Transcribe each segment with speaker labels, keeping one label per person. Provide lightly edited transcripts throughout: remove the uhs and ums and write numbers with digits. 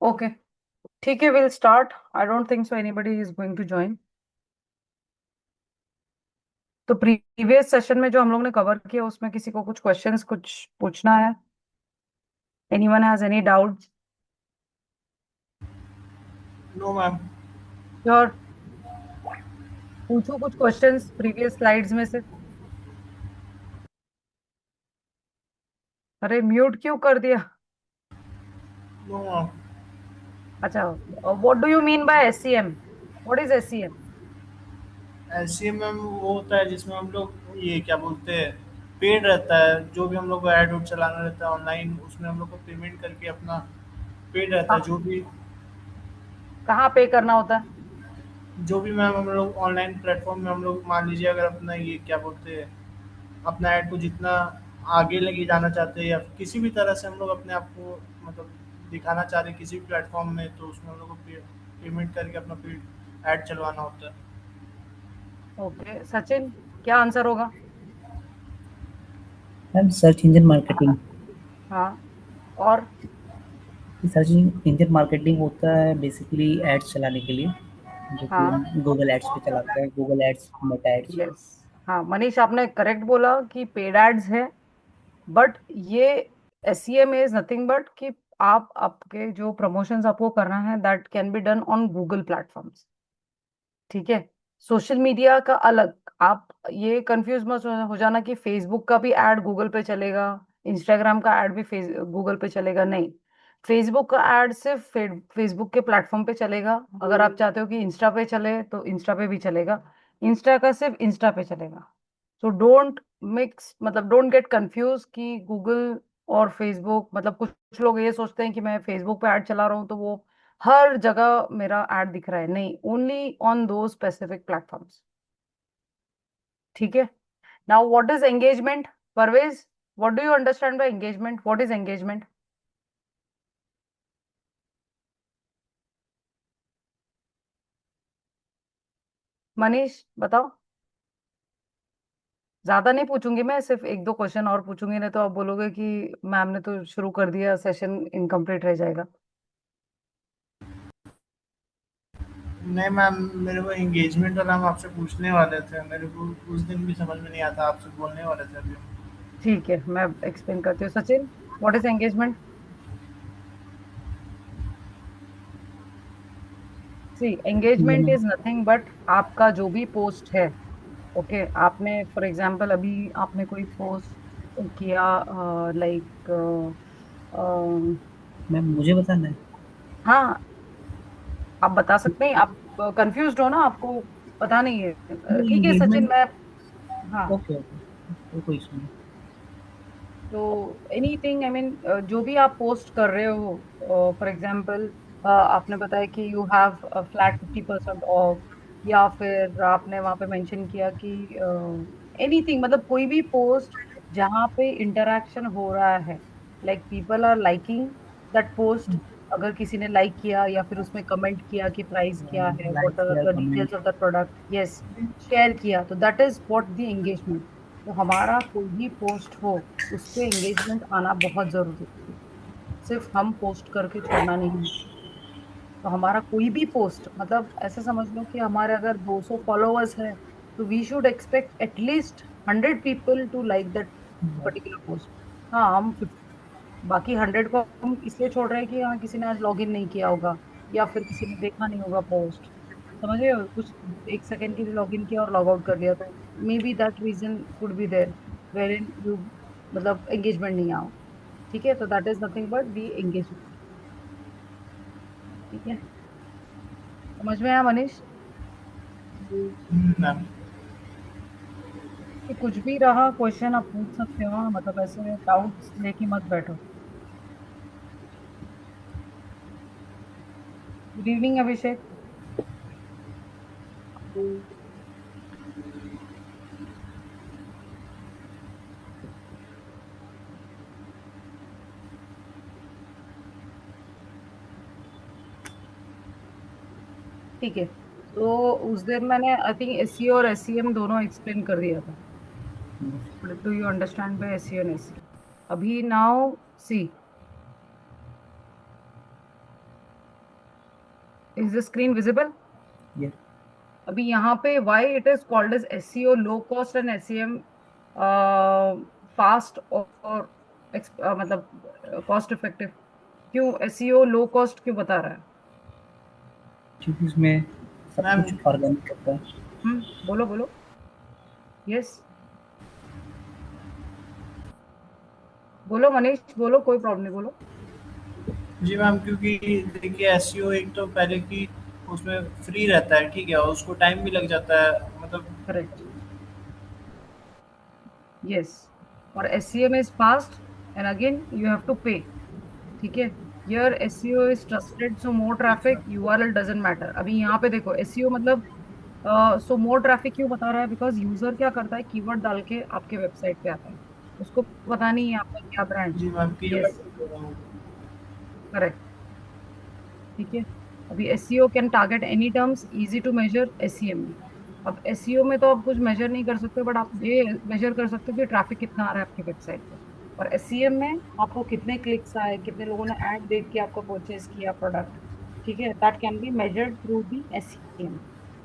Speaker 1: Okay, ठीक है, will start. I don't think so anybody is going to join. तो previous session में जो हम लोग ने कवर किया उसमें किसी को कुछ क्वेश्चंस कुछ पूछना है? Anyone has any doubt?
Speaker 2: No ma'am.
Speaker 1: Sure, पूछो कुछ क्वेश्चंस प्रीवियस स्लाइड्स में से। अरे म्यूट क्यों कर दिया?
Speaker 2: No ma'am.
Speaker 1: अच्छा, what do you mean by SCM? What is SCM?
Speaker 2: ऐसे मैम वो होता है जिसमें हम लोग ये क्या बोलते हैं, पेड रहता है। जो भी हम लोग को ऐड उड चलाना रहता है ऑनलाइन, उसमें हम लोग को पेमेंट करके अपना पेड रहता है।
Speaker 1: कहाँ पे करना होता है?
Speaker 2: जो भी मैम हम लोग ऑनलाइन प्लेटफॉर्म में हम लोग मान लीजिए, अगर अपना ये क्या बोलते हैं, अपना ऐड को जितना आगे लेके जाना चाहते हैं या फिर किसी भी तरह से हम लोग अपने आप को मतलब दिखाना चाह रहे हैं किसी भी प्लेटफॉर्म में, तो उसमें हम लोग को पेमेंट करके अपना पेड ऐड चलवाना होता है।
Speaker 1: ओके सचिन, क्या आंसर होगा?
Speaker 3: Ma'am search engine marketing.
Speaker 1: हाँ, और?
Speaker 3: सर्च इंजन मार्केटिंग होता है बेसिकली एड्स चलाने के लिए, जो कि
Speaker 1: हाँ,
Speaker 3: हम गूगल एड्स पे चलाते हैं, Google ads, Meta ads.
Speaker 1: Yes. हाँ मनीष, आपने करेक्ट बोला कि पेड एड्स है। बट ये एसईएम इज नथिंग बट कि आप आपके जो प्रमोशंस आपको करना है that can be done on Google platforms. ठीक है, सोशल मीडिया का अलग। आप ये कंफ्यूज मत हो जाना कि फेसबुक का भी एड गूगल पे चलेगा, इंस्टाग्राम का एड भी गूगल पे चलेगा, नहीं। फेसबुक का एड सिर्फ फेसबुक के प्लेटफॉर्म पे चलेगा। अगर आप चाहते हो कि इंस्टा पे चले तो इंस्टा पे भी चलेगा। इंस्टा का सिर्फ इंस्टा पे चलेगा। सो डोंट मिक्स, मतलब डोंट गेट कंफ्यूज कि गूगल और फेसबुक, मतलब कुछ लोग ये सोचते हैं कि मैं फेसबुक पे ऐड चला रहा हूँ तो वो हर जगह मेरा ऐड दिख रहा है, नहीं, ओनली ऑन दो स्पेसिफिक प्लेटफॉर्म्स। ठीक है। Now what is engagement? Parvez, what do you understand by engagement? What is engagement? Manish बताओ। ज्यादा नहीं पूछूंगी मैं, सिर्फ एक दो क्वेश्चन और पूछूंगी, नहीं तो आप बोलोगे कि मैम ने तो शुरू कर दिया, सेशन इनकम्प्लीट रह जाएगा।
Speaker 2: नहीं मैम, मेरे को एंगेजमेंट वाला हम आपसे पूछने वाले थे। मेरे को उस दिन भी समझ में नहीं आता, आपसे बोलने वाले थे अभी।
Speaker 1: ठीक है, मैं एक्सप्लेन करती हूँ। Sachin, what is engagement? See, engagement is nothing but आपका जो भी पोस्ट है। ओके, आपने फॉर एग्जांपल अभी आपने कोई पोस्ट किया, लाइक,
Speaker 3: मैम मुझे बताना है।
Speaker 1: हाँ, आप बता सकते हैं। आप कंफ्यूज्ड हो ना, आपको पता नहीं है। ठीक है सचिन,
Speaker 3: एंगेजमेंट।
Speaker 1: मैं, हाँ,
Speaker 3: ओके ओके, तो कोई इशू नहीं।
Speaker 1: तो एनीथिंग आई मीन, जो भी आप पोस्ट कर रहे हो, फॉर एग्जांपल आपने बताया कि यू हैव फ्लैट 50% ऑफ, या फिर आपने वहां पे मेंशन किया कि एनीथिंग, मतलब कोई भी पोस्ट जहाँ पे इंटरेक्शन हो रहा है, like people are liking that post. अगर किसी ने लाइक किया या फिर उसमें कमेंट किया कि प्राइस क्या है,
Speaker 3: like
Speaker 1: what are
Speaker 3: share
Speaker 1: the details
Speaker 3: comment.
Speaker 1: Of the product, yes, share किया, तो that is what the engagement. तो हमारा कोई भी पोस्ट हो, उस पे एंगेजमेंट आना बहुत जरूरी है। सिर्फ हम पोस्ट करके छोड़ना नहीं। तो हमारा कोई भी पोस्ट, मतलब ऐसे समझ लो कि हमारे अगर 200 फॉलोअर्स है, तो we should expect at least 100 people to like that particular post. हाँ, हम बाकी 100 को हम इसलिए छोड़ रहे हैं कि हाँ किसी ने आज लॉग इन नहीं किया होगा, या फिर किसी ने देखा नहीं होगा पोस्ट, समझ रहे हो, कुछ एक सेकंड के लिए लॉग इन किया और लॉग आउट कर लिया, तो maybe that reason could be there wherein you, मतलब एंगेजमेंट नहीं आओ। ठीक है, तो that is nothing but the engagement. ठीक है, समझ में आया मनीष?
Speaker 2: मैम।
Speaker 1: कि कुछ भी रहा क्वेश्चन आप पूछ सकते हो, हाँ, मतलब ऐसे डाउट्स लेके मत बैठो। Good evening Abhishek. ठीक है, तो उस दिन मैंने आई थिंक एससी और एससीएम दोनों एक्सप्लेन कर दिया था। Do you understand by SC और एससी? अभी now see, is the screen visible?
Speaker 3: Yeah.
Speaker 1: अभी यहाँ पे why it is called as SEO low cost and SEM fast और मतलब कॉस्ट इफेक्टिव, क्यों एसईओ लो कॉस्ट क्यों बता रहा है?
Speaker 3: क्योंकि उसमें सब
Speaker 2: मैम
Speaker 3: कुछ ऑर्गेनिक होता है।
Speaker 1: बोलो बोलो। यस, बोलो मनीष, बोलो, कोई प्रॉब्लम नहीं, बोलो।
Speaker 2: जी मैम, क्योंकि देखिए एसईओ एक तो पहले की उसमें फ्री रहता है, ठीक है, और उसको टाइम भी लग जाता है, मतलब
Speaker 1: करेक्ट। यस, और SEM is fast and again you have to pay. ठीक है, your SEO is trusted so more traffic URL doesn't matter. अभी यहाँ पे देखो एसईओ मतलब सो मोर ट्रैफिक क्यों बता रहा है? बिकॉज यूजर क्या करता है, कीवर्ड डाल के आपके वेबसाइट पे आता है, उसको पता नहीं है आपका क्या ब्रांड।
Speaker 2: जी मैम की
Speaker 1: यस, करेक्ट। ठीक है, अभी SEO can target any terms, easy to measure SEM में। अब एसईओ में तो आप कुछ मेजर नहीं कर सकते, बट आप ये मेजर कर सकते हो कि ट्रैफिक कितना आ रहा है आपकी वेबसाइट पे। और एसईएम में आपको कितने क्लिक्स आए, कितने लोगों ने ऐड देख के आपको परचेज किया प्रोडक्ट। ठीक है, that can be measured through the SEM.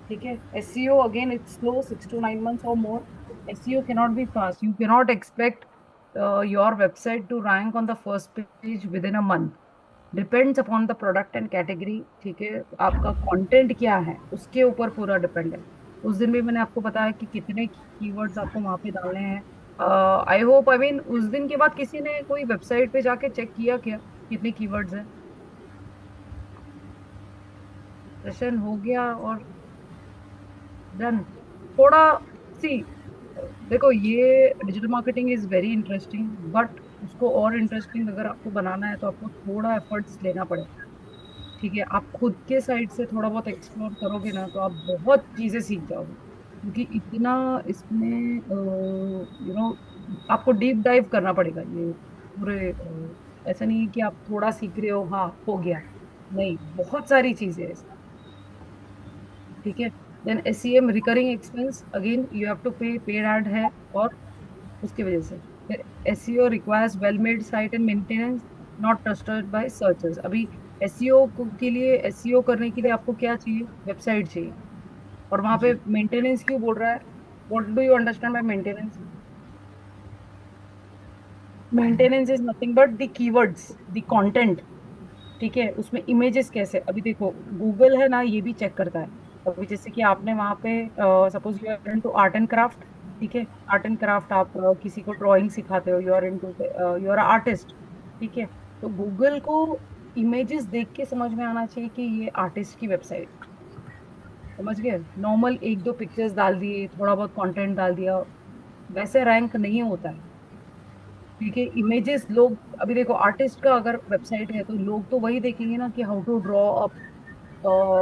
Speaker 1: ठीक है, SEO again it's slow, 6 to 9 months और more. SEO cannot be fast, you cannot expect your website to rank on the first page within a month. Depends upon the product and category. ठीक है, आपका content क्या है उसके ऊपर पूरा depend है। उस दिन भी मैंने आपको बताया कि कितने कीवर्ड्स आपको वहां पे डालने हैं। आई होप, आई मीन उस दिन के बाद किसी ने कोई वेबसाइट पे जाके चेक किया क्या कितने कीवर्ड्स हैं? सेशन हो गया और डन। थोड़ा सी, देखो ये digital marketing is very interesting, but उसको और इंटरेस्टिंग अगर आपको बनाना है तो आपको थोड़ा एफर्ट्स लेना पड़ेगा। ठीक है, आप खुद के साइड से थोड़ा बहुत एक्सप्लोर करोगे ना तो आप बहुत चीजें सीख जाओगे, क्योंकि इतना इसमें आपको डीप डाइव करना पड़ेगा ये पूरे। ऐसा नहीं है कि आप थोड़ा सीख रहे हो, हाँ हो गया, नहीं, बहुत सारी चीजें हैं इसमें। ठीक है, then SEM recurring expense, again you have to pay, paid ad है, और उसकी वजह से फिर SEO requires well made site and maintenance, not trusted by searchers. अभी एसईओ के लिए, एसईओ करने के लिए आपको क्या चाहिए? वेबसाइट चाहिए। और वहां पे
Speaker 2: जी
Speaker 1: मेंटेनेंस क्यों बोल रहा है? What do you understand bye maintenance? Maintenance is nothing but the keywords, the content. ठीक है, उसमें इमेजेस कैसे, अभी देखो गूगल है ना, ये भी चेक करता है। अभी जैसे कि आपने वहां पे suppose you are into art and craft. ठीक है, आर्ट एंड क्राफ्ट, आप किसी को ड्राइंग सिखाते हो, you are into, you are artist. ठीक है, तो गूगल को इमेजेस देख के समझ में आना चाहिए कि ये आर्टिस्ट की वेबसाइट। समझ गए? नॉर्मल एक दो पिक्चर्स डाल दिए, थोड़ा बहुत कंटेंट डाल दिया, वैसे रैंक नहीं होता है। ठीक है, इमेजेस लोग, अभी देखो आर्टिस्ट का अगर वेबसाइट है तो लोग तो वही देखेंगे ना कि how to draw a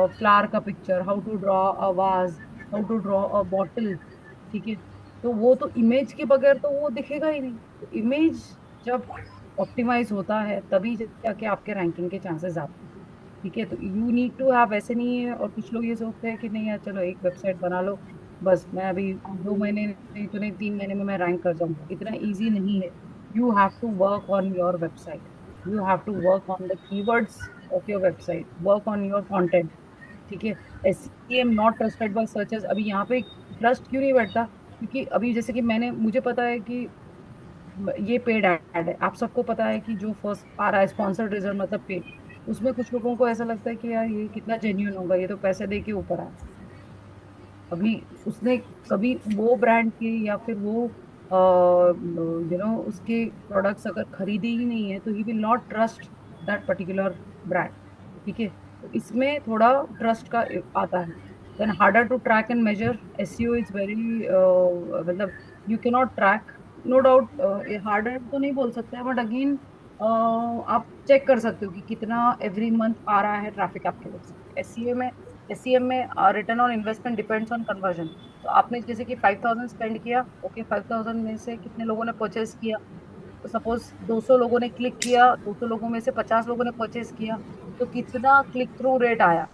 Speaker 1: flower का picture, how to draw a vase, how to draw a bottle. ठीक है, तो वो तो इमेज के बगैर तो वो दिखेगा ही नहीं। तो इमेज जब ऑप्टिमाइज होता है तभी जाके आपके रैंकिंग के चांसेस आते हैं। ठीक है, तो यू नीड टू हैव, ऐसे नहीं है। और कुछ लोग ये सोचते हैं कि नहीं यार चलो एक वेबसाइट बना लो, बस मैं अभी 2 महीने नहीं तो नहीं 3 महीने में मैं रैंक कर जाऊंगा, इतना इजी नहीं है। You have to work on your website, you have to work on the keywords of your website, work on your content. ठीक है, SEM not trusted by searches. अभी यहाँ पे ट्रस्ट क्यों नहीं बैठता? क्योंकि अभी जैसे कि मैंने, मुझे पता है कि ये पेड ऐड है, आप सबको पता है कि जो फर्स्ट आ रहा है स्पॉन्सर्ड रिजल्ट मतलब पेड, उसमें कुछ लोगों को ऐसा लगता है कि यार ये कितना जेन्यून होगा, ये तो पैसे दे के ऊपर आया। अभी उसने कभी वो ब्रांड के या फिर वो उसके प्रोडक्ट्स अगर खरीदे ही नहीं है तो he will not trust that particular brand. ठीक है, तो इसमें थोड़ा ट्रस्ट का आता है। Then harder to track and measure, SEO is very, मतलब you can not track, no doubt. Harder तो नहीं बोल सकते, बट अगेन आप चेक कर सकते हो कि कितना एवरी मंथ आ रहा है ट्रैफिक आपके वेबसाइट। एसईएम में return on investment depends on conversion. तो आपने जैसे कि 5,000 स्पेंड किया, ओके, 5,000 में से कितने लोगों ने परचेस किया? तो सपोज 200 लोगों ने क्लिक किया, 200 लोगों में से 50 लोगों ने परचेस किया, तो कितना क्लिक थ्रू रेट आया?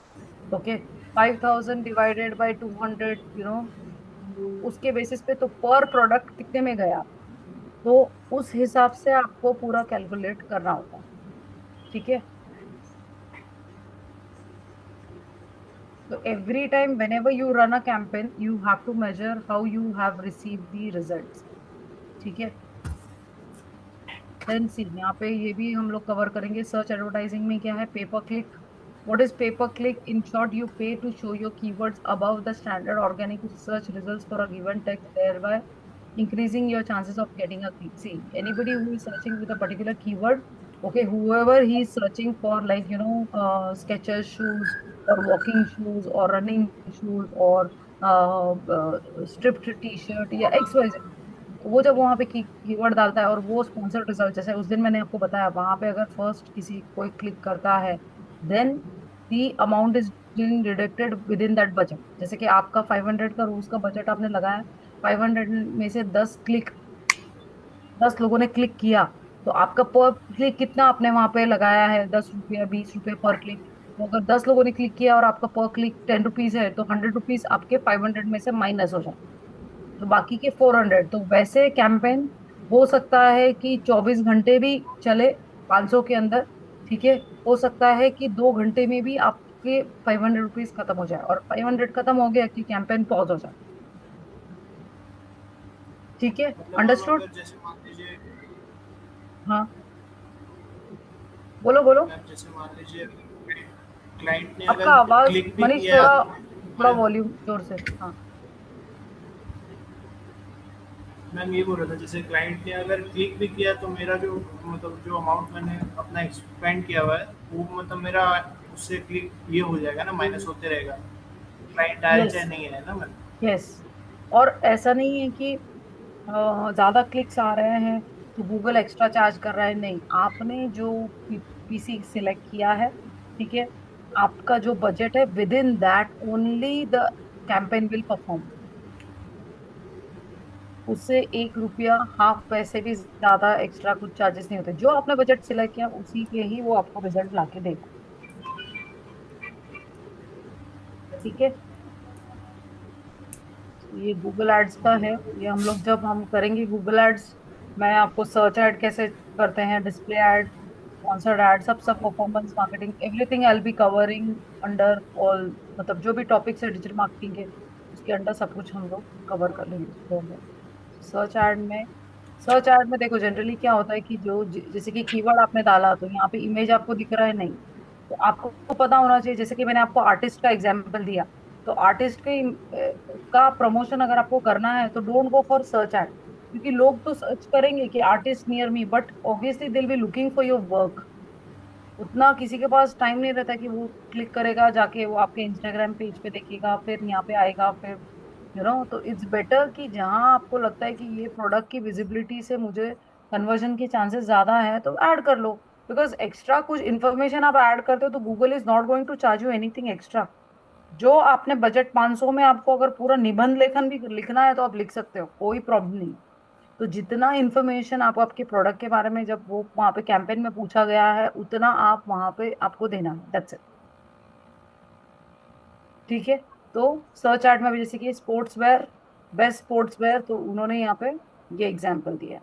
Speaker 1: ओके, 5,000 डिवाइडेड बाई 200, उसके बेसिस पे तो पर प्रोडक्ट कितने में गया? तो उस हिसाब से आपको पूरा कैलकुलेट करना होता है। ठीक है, So every time, whenever you run a campaign, you have to measure how you have received the results. ठीक है? देन सी यहाँ पे ये भी हम लोग कवर करेंगे। सर्च एडवर्टाइजिंग में क्या है? Paper click. What is paper click? In short, you pay to show your keywords above the standard organic search results for a given text, thereby increasing your chances of getting a click. See, anybody who is searching with a particular keyword, okay, whoever he is searching for, like, Skechers shoes or walking shoes or running shoes or stripped t-shirt या XYZ, वो जब वहां पे keyword डालता है और वो sponsored result, जैसे उस दिन मैंने आपको बताया, वहां पे अगर फर्स्ट किसी कोई क्लिक करता है, then the amount is deducted within that budget. जैसे कि आपका 500 का रोज का बजट आपने लगाया, 500 में से 10 लोगों ने क्लिक किया, तो आपका पर क्लिक कितना आपने वहां पे लगाया है? 10 रुपया, 20 रुपये पर क्लिक। तो अगर 10 लोगों ने क्लिक किया और आपका पर क्लिक 10 रुपीज है, तो 100 रुपीज आपके 500 में से माइनस हो जाए, तो बाकी के 400। तो वैसे कैंपेन हो सकता है कि 24 घंटे भी चले 500 के अंदर, ठीक है? हो सकता है कि 2 घंटे में भी आपके 500 रुपीज खत्म हो जाए, और 500 खत्म हो गया कि कैंपेन पॉज हो जाए। ठीक है?
Speaker 2: मतलब मैम
Speaker 1: अंडरस्टूड?
Speaker 2: अगर जैसे मान लीजिए,
Speaker 1: हाँ, बोलो बोलो।
Speaker 2: मैम जैसे मान लीजिए क्लाइंट ने
Speaker 1: आपका
Speaker 2: अगर
Speaker 1: आवाज,
Speaker 2: क्लिक भी
Speaker 1: मनीष,
Speaker 2: किया
Speaker 1: थोड़ा
Speaker 2: तो
Speaker 1: थोड़ा वॉल्यूम जोर से। हाँ।
Speaker 2: मैम ये बोल रहा था जैसे क्लाइंट ने अगर क्लिक भी किया तो मेरा जो मतलब जो अमाउंट मैंने अपना एक्सपेंड किया हुआ है वो मतलब मेरा उससे क्लिक ये हो जाएगा ना, माइनस होते रहेगा, क्लाइंट आया
Speaker 1: यस,
Speaker 2: चाहे नहीं आया ना मैम।
Speaker 1: यस। और ऐसा नहीं है कि ज्यादा क्लिक्स आ रहे हैं तो गूगल एक्स्ट्रा चार्ज कर रहा है, नहीं। आपने जो पीसी सिलेक्ट किया है, ठीक है, आपका जो बजट है, with in that only the campaign will perform. उससे 1 रुपया, हाफ पैसे भी ज्यादा एक्स्ट्रा कुछ चार्जेस नहीं होते। जो आपने बजट सिलेक्ट किया उसी के ही वो आपको रिजल्ट ला के देगा। ठीक है? ये गूगल एड्स का है। ये हम लोग जब हम करेंगे गूगल एड्स, मैं आपको सर्च एड कैसे करते हैं, डिस्प्ले एड, स्पॉन्सर्ड एड, सब सब performance marketing, everything I will be covering under all. मतलब जो भी टॉपिक्स है डिजिटल मार्केटिंग के, उसके अंडर सब कुछ हम लोग कवर कर लेंगे उसके अंदर। सर्च एड में देखो, जनरली क्या होता है कि जैसे कि कीवर्ड आपने डाला तो यहाँ पे इमेज आपको दिख रहा है, नहीं। तो आपको पता होना चाहिए, जैसे कि मैंने आपको आर्टिस्ट का एग्जांपल दिया, तो आर्टिस्ट के का प्रमोशन अगर आपको करना है तो don't go for search add, क्योंकि लोग तो सर्च करेंगे कि artist near me, but obviously they will be looking for your work. उतना किसी के पास टाइम नहीं रहता कि वो क्लिक करेगा जाके, वो आपके इंस्टाग्राम पेज पे देखेगा, फिर यहाँ पे आएगा, फिर तो इट्स बेटर कि जहां आपको लगता है कि ये प्रोडक्ट की विजिबिलिटी से मुझे कन्वर्जन के चांसेस ज्यादा है, तो ऐड कर लो। बिकॉज एक्स्ट्रा कुछ इन्फॉर्मेशन आप ऐड करते हो तो Google is not going to charge you anything extra. जो आपने बजट 500 में, आपको अगर पूरा निबंध लेखन भी लिखना है तो आप लिख सकते हो, कोई प्रॉब्लम नहीं। तो जितना इन्फॉर्मेशन आप आपके प्रोडक्ट के बारे में, जब वो वहां पे कैंपेन में पूछा गया है, उतना आप वहां पे आपको देना है, दैट्स इट। ठीक है? तो सर्च एड में भी जैसे कि sports wear, best sports wear, तो उन्होंने यहाँ पे ये एग्जांपल दिया।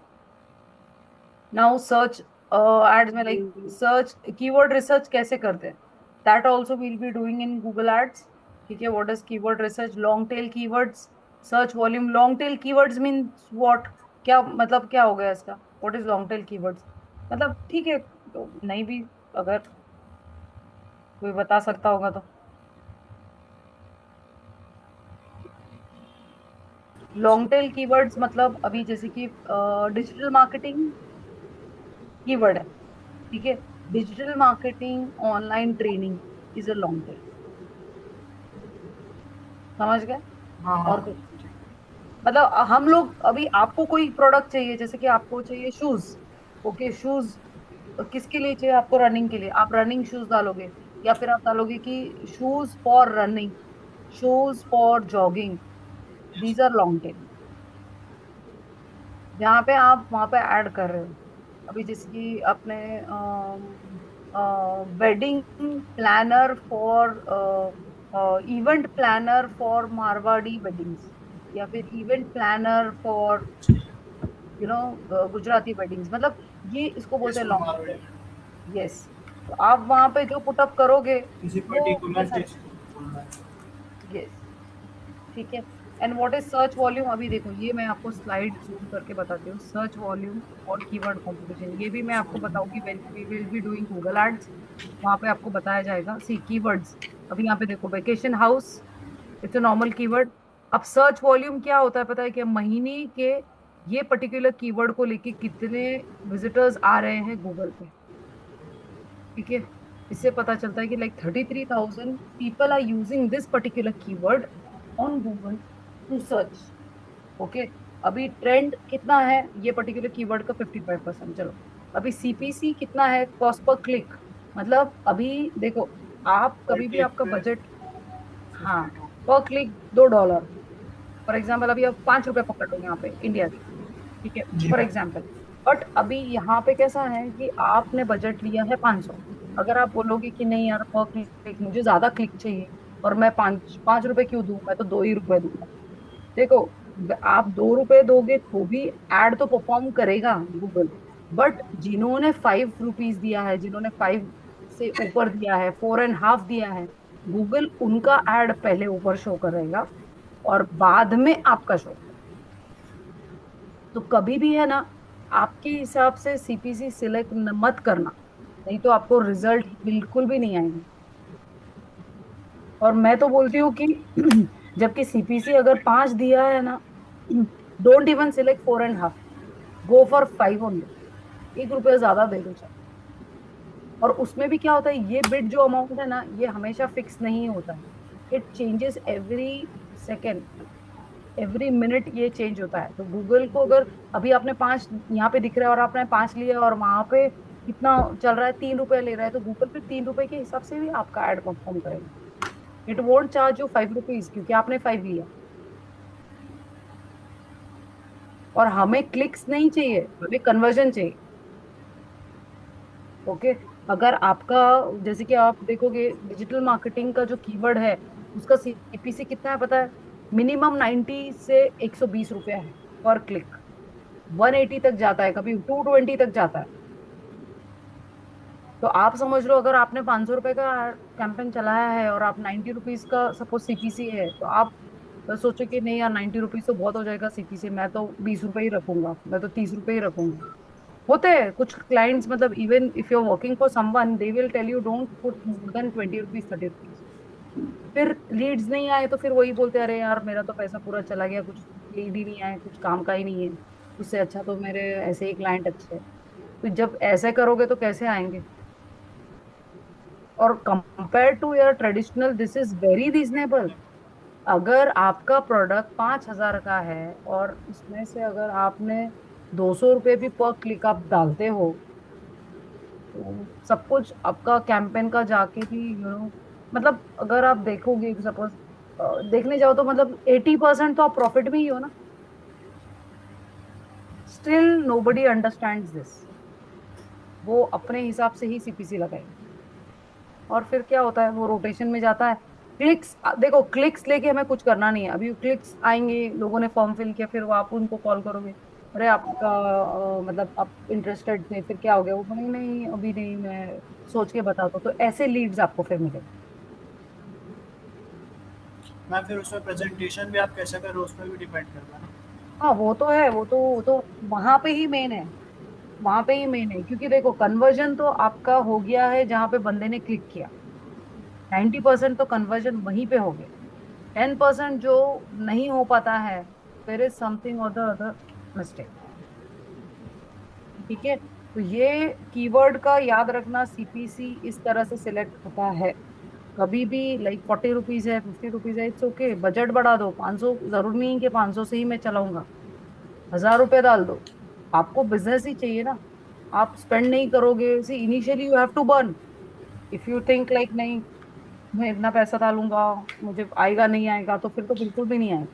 Speaker 1: नाउ सर्च एड्स में, लाइक, सर्च कीवर्ड रिसर्च कैसे करते हैं, that also will be doing in Google ads. ठीक है? What is keyword research? Long tail keywords, search volume. Long tail keywords means what? क्या मतलब, क्या हो गया इसका? What is long tail keywords? मतलब, ठीक है, तो नहीं भी, अगर कोई बता सकता होगा तो। लॉन्ग टेल कीवर्ड्स मतलब, अभी जैसे कि डिजिटल मार्केटिंग कीवर्ड है, ठीक है? Digital marketing online training is a long tail. समझ गए?
Speaker 2: हाँ हाँ।
Speaker 1: और कुछ? मतलब हम लोग अभी, आपको कोई प्रोडक्ट चाहिए, जैसे कि आपको चाहिए शूज, ओके, शूज किसके लिए चाहिए? आपको रनिंग के लिए, आप रनिंग शूज डालोगे, या फिर आप डालोगे कि shoes for running, shoes for jogging, these are long tail. जहाँ पे आप वहां पे ऐड कर रहे हो। अभी जैसे कि आपने wedding planner for, event planner for Marwari weddings, या फिर event planner for Gujarati weddings, मतलब ये इसको बोलते
Speaker 2: यस
Speaker 1: हैं
Speaker 2: ma'am,
Speaker 1: long tail.
Speaker 2: Already
Speaker 1: yes. तो आप वहां पे जो पुटअप करोगे
Speaker 2: किसी
Speaker 1: वो
Speaker 2: पर्टिकुलर
Speaker 1: वैसा
Speaker 2: डिश को बोलना है।
Speaker 1: यस, ठीक है। And what is search volume? अभी देखो, ये मैं आपको स्लाइड जूम करके बताती हूँ। सर्च वॉल्यूम और कीवर्ड कंपटीशन, ये भी मैं आपको बताऊंगी when we will be doing Google ads. वहां पे आपको बताया जाएगा। सी कीवर्ड्स, अभी यहाँ पे देखो, vacation house, it's a normal keyword. अब सर्च वॉल्यूम क्या होता है पता है? कि महीने के ये पर्टिकुलर कीवर्ड को लेके कितने विजिटर्स आ रहे हैं गूगल पे, ठीक है। इससे पता चलता है कि like 33,000 people are using this particular keyword on Google to search. Okay, अभी ट्रेंड कितना है ये पर्टिकुलर कीवर्ड का? 55%। चलो, अभी सीपीसी कितना है? कॉस्ट पर क्लिक, मतलब अभी देखो, आप
Speaker 2: पर
Speaker 1: कभी भी
Speaker 2: क्लिक
Speaker 1: आपका
Speaker 2: पे
Speaker 1: बजट, हाँ,
Speaker 2: 52।
Speaker 1: पर क्लिक $2। फॉर एग्जाम्पल, अभी आप 5 रुपए पकड़ लो यहाँ पे इंडिया के, ठीक है,
Speaker 2: जी
Speaker 1: फॉर
Speaker 2: मैम।
Speaker 1: एग्जाम्पल। बट अभी यहाँ पे कैसा है कि आपने बजट लिया है 500। अगर आप बोलोगे कि नहीं यार, पर क्लिक मुझे ज्यादा क्लिक चाहिए, और मैं 5 5 रुपए क्यों दूं, मैं तो 2 ही रुपए दूंगा। देखो, आप 2 रुपए दोगे तो भी एड तो परफॉर्म करेगा गूगल। बट जिन्होंने 5 रुपीज दिया है, जिन्होंने 5 से ऊपर दिया है, 4.5 दिया है, गूगल उनका एड पहले ऊपर शो करेगा और बाद में आपका शो। तो कभी भी है ना, आपके हिसाब से सीपीसी सिलेक्ट मत करना, नहीं तो आपको रिजल्ट बिल्कुल भी नहीं आएंगे। और मैं तो बोलती हूँ कि जबकि सीपीसी अगर 5 दिया है ना, don't even select 4.5, go for 5 only. 1 रुपया ज्यादा दे दो चाहे। और उसमें भी क्या होता है, ये बिट जो अमाउंट है ना, ये हमेशा फिक्स नहीं होता है। It changes every second, every minute ये चेंज होता है। तो गूगल को अगर अभी आपने 5 यहाँ पे दिख रहा है और आपने 5 लिया और वहां पे कितना चल रहा है, 3 रुपए ले रहा है, तो गूगल फिर 3 रुपए के हिसाब से भी आपका एड परफॉर्म करेगा। It won't charge you 5 rupees क्योंकि आपने 5 लिया। और हमें क्लिक्स नहीं चाहिए, हमें कन्वर्जन चाहिए। ओके, अगर आपका, जैसे कि आप देखोगे डिजिटल मार्केटिंग का जो कीवर्ड है, उसका सीपीसी कितना है पता है? मिनिमम 90 से 120 रुपया है पर क्लिक। 180 तक जाता है, कभी 220 तक जाता है। तो आप समझ लो, अगर आपने 500 रुपए का कैंपेन चलाया है और आप 90 रुपीज का सपोज सीपीसी है, तो आप सोचो कि नहीं यार, 90 रुपीज तो बहुत हो जाएगा सीपीसी, मैं तो 20 रुपए ही रखूंगा, मैं तो 30 रुपए ही रखूंगा। होते हैं कुछ क्लाइंट्स, मतलब even if you are working for someone, they will tell you don't put more than 20 rupees, 30 rupees. फिर लीड्स नहीं आए तो फिर वही बोलते हैं, अरे यार मेरा तो पैसा पूरा चला गया, कुछ लीड ही नहीं आए, कुछ काम का ही नहीं है। उससे अच्छा तो मेरे ऐसे ही क्लाइंट अच्छे हैं। तो जब ऐसे करोगे तो कैसे आएंगे? और compare to your traditional, this is very reasonable. अगर आपका प्रोडक्ट 5,000 का है और उसमें से अगर आपने 200 रुपये भी पर क्लिक आप डालते हो, तो सब कुछ आपका कैंपेन का जाके भी मतलब अगर आप देखोगे सपोज, देखने जाओ तो मतलब 80% तो आप प्रॉफिट में ही हो ना। Still nobody understands this. वो अपने हिसाब से ही सीपीसी लगाएंगे। और फिर क्या होता है, वो रोटेशन में जाता है। क्लिक्स, देखो क्लिक्स लेके हमें कुछ करना नहीं है। अभी क्लिक्स आएंगे, लोगों ने फॉर्म फिल किया, फिर वो आप उनको कॉल करोगे, अरे आपका मतलब आप इंटरेस्टेड थे, फिर क्या हो गया? वो बोलेंगे नहीं अभी नहीं, मैं सोच के बताता हूँ। तो ऐसे लीड्स आपको फिर मिलेंगे।
Speaker 2: मैं फिर उसमें प्रेजेंटेशन भी आप कैसे करो, उसमें भी डिपेंड करता है ना।
Speaker 1: हाँ वो तो है, वो तो वहां पे ही मेन है। वहां पे ही मेन है, क्योंकि देखो कन्वर्जन तो आपका हो गया है जहां पे बंदे ने क्लिक किया। 90% तो कन्वर्जन वहीं पे हो गया। 10% जो नहीं हो पाता है, देयर इज समथिंग और द अदर मिस्टेक, ठीक है। तो ये कीवर्ड का याद रखना, सीपीसी इस तरह से सिलेक्ट होता है। कभी भी लाइक 40 रुपीज है, 50 रुपीज है, इट्स ओके, बजट बढ़ा दो 500, जरूर नहीं कि 500 से ही मैं चलाऊंगा। 1,000 रुपए डाल दो, आपको बिजनेस ही चाहिए ना। आप स्पेंड नहीं करोगे, see initially you have to burn. If you think like नहीं, मैं इतना पैसा डालूंगा, मुझे आएगा नहीं आएगा, तो फिर तो बिल्कुल भी नहीं आएगा।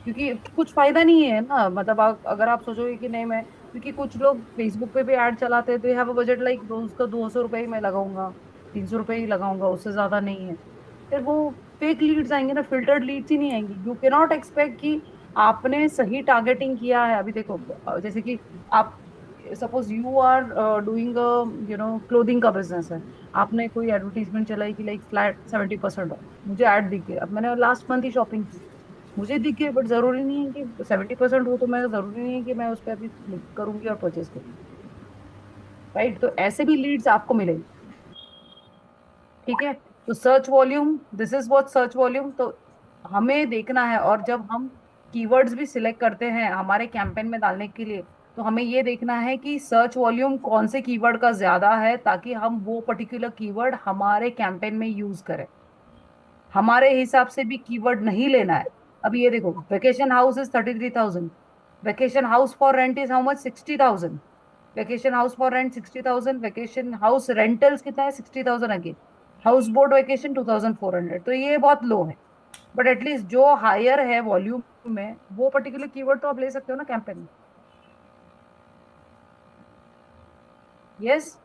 Speaker 1: क्योंकि कुछ फायदा नहीं है ना, मतलब अगर आप सोचोगे कि नहीं मैं, क्योंकि कुछ लोग फेसबुक पे भी ऐड चलाते हैं, तो हैव अ बजट लाइक रोज का 200 रुपए ही मैं लगाऊंगा, 300 रुपए ही लगाऊंगा, उससे ज्यादा नहीं है। फिर वो फेक लीड्स आएंगे ना, फिल्टर्ड लीड्स ही नहीं आएंगी। यू कैन नॉट एक्सपेक्ट कि आपने सही टारगेटिंग किया है। अभी देखो जैसे कि आप suppose you are doing clothing का बिजनेस है, आपने कोई एडवर्टीजमेंट चलाई कि लाइक फ्लैट 70% ऑफ, मुझे ऐड दिख गया, अब मैंने लास्ट मंथ ही शॉपिंग की, मुझे दिख गया, बट जरूरी नहीं है कि 70% हो, तो मैं जरूरी नहीं है कि मैं उस पर अभी क्लिक करूंगी और परचेज करूंगी। राइट, तो ऐसे भी लीड्स आपको मिलेंगे। ठीक है, तो search volume, this is what search volume, तो हमें देखना है, और जब हम कीवर्ड्स भी सिलेक्ट करते हैं हमारे कैंपेन में डालने के लिए, तो हमें ये देखना है कि सर्च वॉल्यूम कौन से कीवर्ड का ज्यादा है, ताकि हम वो पर्टिकुलर कीवर्ड हमारे कैंपेन में यूज करें। हमारे हिसाब से भी कीवर्ड नहीं लेना है। अब ये देखो, vacation house is 33,000, vacation house for rent is how much, 60,000, vacation house for rent 60,000, vacation house rentals कितना है, 60,000 अगेन, हाउस बोट वेकेशन 2,400, तो ये बहुत लो है। बट एटलीस्ट जो हायर है वॉल्यूम में, वो पर्टिकुलर कीवर्ड तो आप ले सकते हो ना कैंपेन में। यस,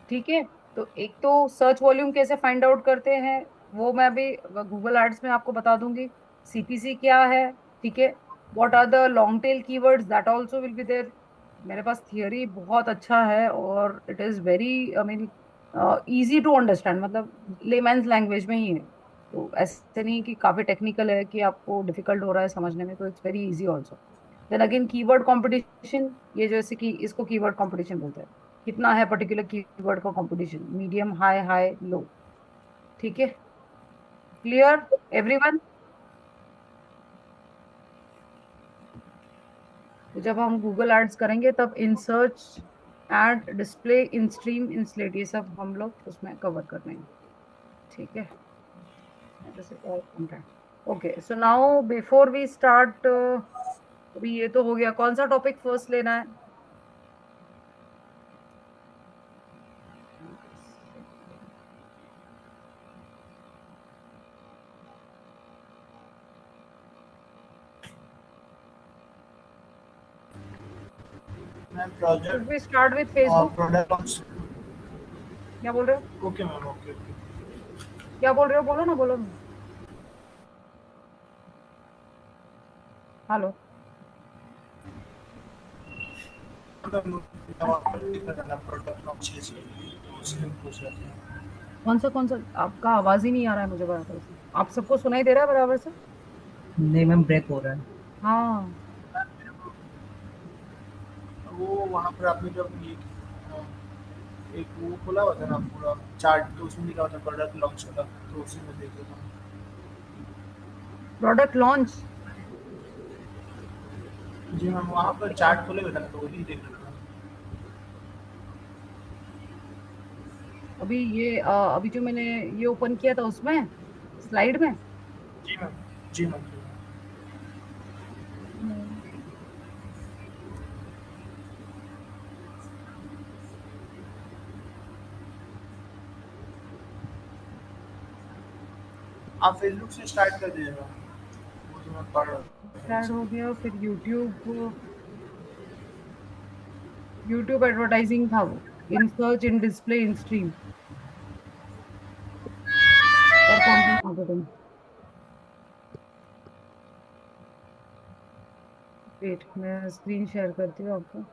Speaker 1: ठीक है। तो एक तो सर्च वॉल्यूम कैसे फाइंड आउट करते हैं, वो मैं अभी गूगल एड्स में आपको बता दूंगी। सीपीसी क्या है, ठीक है, what are the long tail keywords, that also will be there. मेरे पास थियरी बहुत अच्छा है, और it is very, I mean, easy to understand, मतलब लेमैन्स लैंग्वेज में ही है। तो ऐसे नहीं कि काफी टेक्निकल है कि आपको डिफिकल्ट हो रहा है समझने में, तो it's very easy also. Then again keyword competition, ये जैसे कि इसको कीवर्ड कंपटीशन बोलते हैं, कितना है पर्टिकुलर कीवर्ड का कंपटीशन, मीडियम, हाई, हाई, लो। ठीक है, क्लियर एवरीवन। तो जब हम गूगल एड्स करेंगे तब in search, ad, display, in stream, in slate, ये सब हम लोग उसमें कवर कर लेंगे। ठीक है, जैसे और content. Okay, so now before we start, अभी ये तो हो गया, कौन सा टॉपिक फर्स्ट लेना है।
Speaker 2: Ma'am
Speaker 1: should we
Speaker 2: project
Speaker 1: start with
Speaker 2: और
Speaker 1: फेसबुक,
Speaker 2: प्रोडक्ट लॉन्च।
Speaker 1: क्या बोल रहे हो,
Speaker 2: ओके मैम, ओके ओके।
Speaker 1: क्या बोल रहे हो, बोलो ना, बोलो ना। हेलो,
Speaker 2: प्रोडक्ट लॉन्च चाहिए, तो उसके लिए पूछ रहे थे।
Speaker 1: कौन सा, आपका आवाज ही नहीं आ रहा है मुझे बराबर से, आप सबको सुनाई दे रहा है बराबर से।
Speaker 3: नहीं मैम, ब्रेक हो रहा है।
Speaker 1: हाँ,
Speaker 2: वो वहाँ पर आपने जब ये एक वो खोला हुआ था ना पूरा चार्ट, तो उसमें लिखा हुआ था प्रोडक्ट लॉन्च वाला, तो उसी में देख रहा था।
Speaker 1: Product launch.
Speaker 2: जी मैम, वहाँ पर चार्ट खोले हुए थे ना, तो वही देख रहा था।
Speaker 1: अभी ये अभी जो मैंने ये ओपन किया था उसमें, स्लाइड में।
Speaker 2: जी मैम, जी मैम।
Speaker 1: हम्म।
Speaker 2: आप फेसबुक से स्टार्ट कर दीजिएगा, वो तो मैं पढ़ रहा था
Speaker 1: स्टार्ट
Speaker 2: वैसे।
Speaker 1: हो गया, फिर यूट्यूब, यूट्यूब एडवर्टाइजिंग था वो, in search, in display, in stream, और कंटेंट मार्केटिंग। वेट, मैं स्क्रीन शेयर करती हूँ आपको।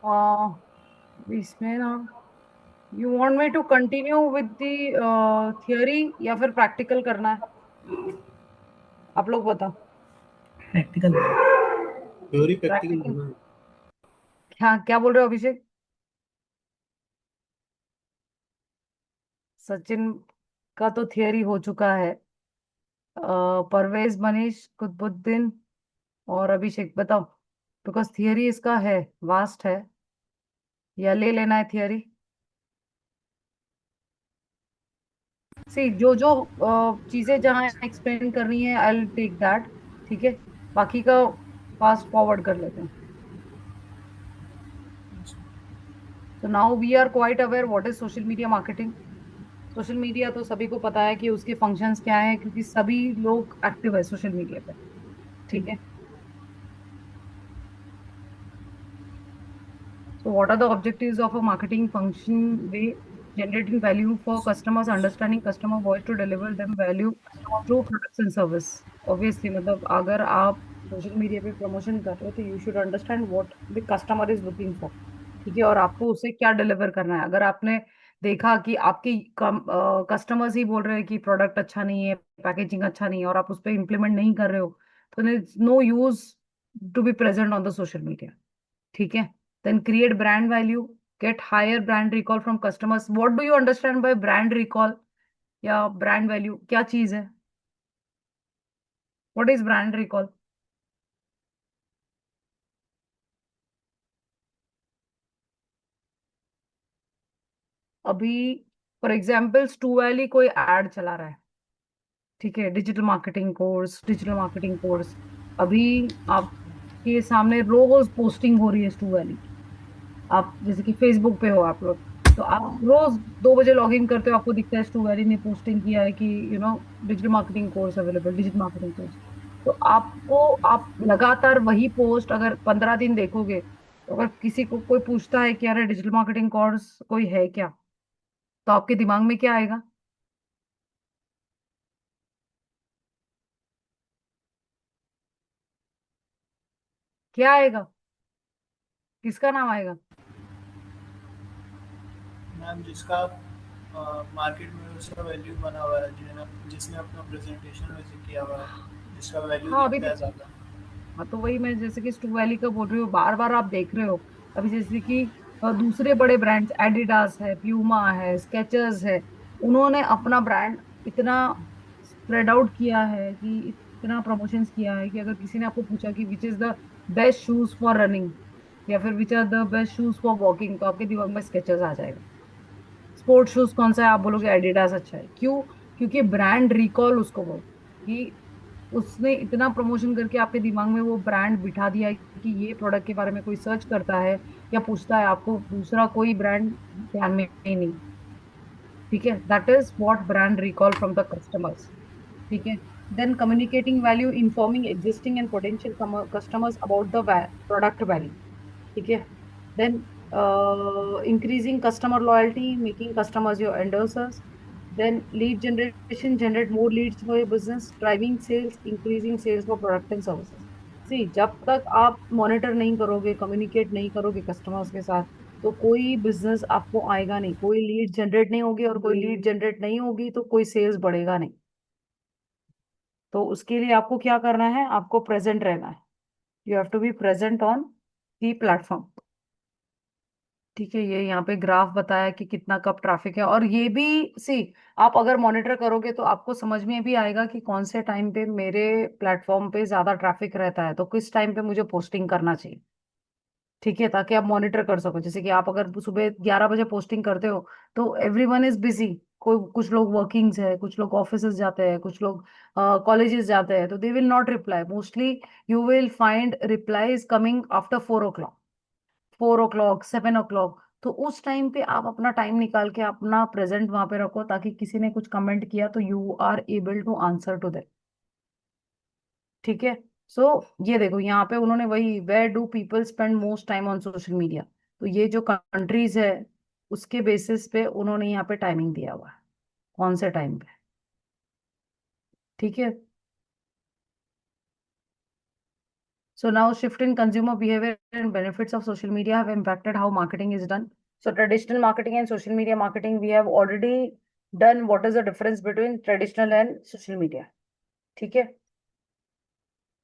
Speaker 1: आ, इसमें ना, you want me to continue with the theory या फिर प्रैक्टिकल करना है? आप लोग बताओ।
Speaker 3: प्रैक्टिकल।
Speaker 2: Theory practical
Speaker 1: practical.
Speaker 2: दोनों है।
Speaker 1: क्या क्या बोल रहे हो अभिषेक? सचिन का तो थियोरी हो चुका है। परवेज, मनीष, कुतुबुद्दीन और अभिषेक बताओ, बिकॉज थियोरी इसका है, वास्ट है, या ले लेना है थियोरी? सी जो जो चीजें जहाँ एक्सप्लेन करनी है आई विल टेक दैट। ठीक है, बाकी का फास्ट फॉरवर्ड कर लेते हैं। तो now we are quite aware what is social media marketing. Social media तो सभी को पता है कि उसके फंक्शंस क्या हैं, क्योंकि सभी लोग एक्टिव है सोशल मीडिया पे। ठीक है। So what are the objectives of a marketing function? Way generating value for customers, understanding customer voice to deliver them value through products and service. Obviously, मतलब अगर आप सोशल मीडिया पे promotion कर रहे हो तो you should understand what the customer is looking for. ठीक है, और आपको उसे क्या डिलीवर करना है। अगर आपने देखा कि आपके कस्टमर्स ही बोल रहे हैं कि प्रोडक्ट अच्छा नहीं है, पैकेजिंग अच्छा नहीं है, और आप उस पर इम्प्लीमेंट नहीं कर रहे हो, तो no use to be present on the social media. ठीक है। Then create brand value, get higher brand recall from customers. What do you understand by brand recall या ब्रांड वैल्यू, क्या चीज है? What is brand recall? अभी for example Stu Valley कोई ad चला रहा है, ठीक है, digital marketing course, digital marketing course. अभी आपके सामने रोज पोस्टिंग हो रही है स्टू वैली की। आप जैसे कि फेसबुक पे हो आप लोग, तो आप रोज 2 बजे लॉग इन करते हो, आपको दिखता है स्टू वेरी ने पोस्टिंग किया है कि digital marketing course available, digital marketing course. तो आपको, आप लगातार वही पोस्ट अगर 15 दिन देखोगे, तो अगर किसी को कोई पूछता है कि अरे डिजिटल मार्केटिंग कोर्स कोई है क्या, तो आपके दिमाग में क्या आएगा? क्या आएगा? किसका नाम आएगा?
Speaker 2: मैम जिसका मार्केट में उसका वैल्यू बना हुआ है, जिसने अपना प्रेजेंटेशन वैसे किया हुआ है, जिसका वैल्यू
Speaker 1: हाँ अभी
Speaker 2: दिखता है ज़्यादा।
Speaker 1: हाँ, तो वही मैं जैसे कि स्टू वैली का बोल रही हूँ, बार बार आप देख रहे हो। अभी जैसे कि दूसरे बड़े ब्रांड्स, एडिडास है, प्यूमा है, स्केचर्स है, उन्होंने अपना ब्रांड इतना स्प्रेड आउट किया है, कि इतना प्रमोशंस किया है, कि अगर किसी ने आपको पूछा कि which is the best shoes for running या फिर which are the best shoes for walking, तो आपके दिमाग में स्केचर्स आ जाएगा। स्पोर्ट्स शूज कौन सा है, आप बोलोगे एडिडास अच्छा है। क्यों? क्योंकि ब्रांड रिकॉल उसको बोलते हैं, कि उसने इतना प्रमोशन करके आपके दिमाग में वो ब्रांड बिठा दिया है कि ये प्रोडक्ट के बारे में कोई सर्च करता है या पूछता है, आपको दूसरा कोई ब्रांड ध्यान में ही नहीं। ठीक है, that is what brand recall from the customers. ठीक है। Then communicating value, informing existing and potential customers about the product value. ठीक है। Then increasing customer loyalty, making customers your endorsers. Then lead generation, generate more leads for your business, driving sales, increasing sales for product and services. See जब तक आप monitor नहीं करोगे, communicate नहीं करोगे customers के साथ, तो कोई बिजनेस आपको आएगा नहीं, कोई लीड जनरेट नहीं होगी, और कोई लीड जनरेट नहीं होगी तो कोई सेल्स बढ़ेगा नहीं। तो उसके लिए आपको क्या करना है, आपको प्रेजेंट रहना है। You have to be present on the platform. ठीक है, ये यहाँ पे ग्राफ बताया कि कितना कब ट्रैफिक है, और ये भी सी आप अगर मॉनिटर करोगे तो आपको समझ में भी आएगा कि कौन से टाइम पे मेरे प्लेटफॉर्म पे ज्यादा ट्रैफिक रहता है, तो किस टाइम पे मुझे पोस्टिंग करना चाहिए। ठीक है, ताकि आप मॉनिटर कर सको। जैसे कि आप अगर सुबह 11 बजे पोस्टिंग करते हो, तो एवरीवन इज बिजी। कोई, कुछ लोग वर्किंग्स है, कुछ लोग ऑफिस जाते हैं, कुछ लोग कॉलेजेस जाते हैं, तो they will not reply mostly. You will find replies coming after 4 o'clock, 4 o'clock, 7 o'clock। तो उस टाइम पे आप अपना टाइम निकाल के अपना प्रेजेंट वहां पे रखो, ताकि किसी ने कुछ कमेंट किया तो you are able to answer to that. ठीक है। सो ये देखो यहाँ पे उन्होंने वही, where do people spend most time on social media, तो ये जो कंट्रीज है उसके बेसिस पे उन्होंने यहाँ पे टाइमिंग दिया हुआ है, कौन से टाइम पे। ठीक है। So now shift in consumer behavior and benefits of social media have impacted how marketing is done. So traditional marketing and social media marketing, we have already done what is the difference between traditional and social media. ठीक है,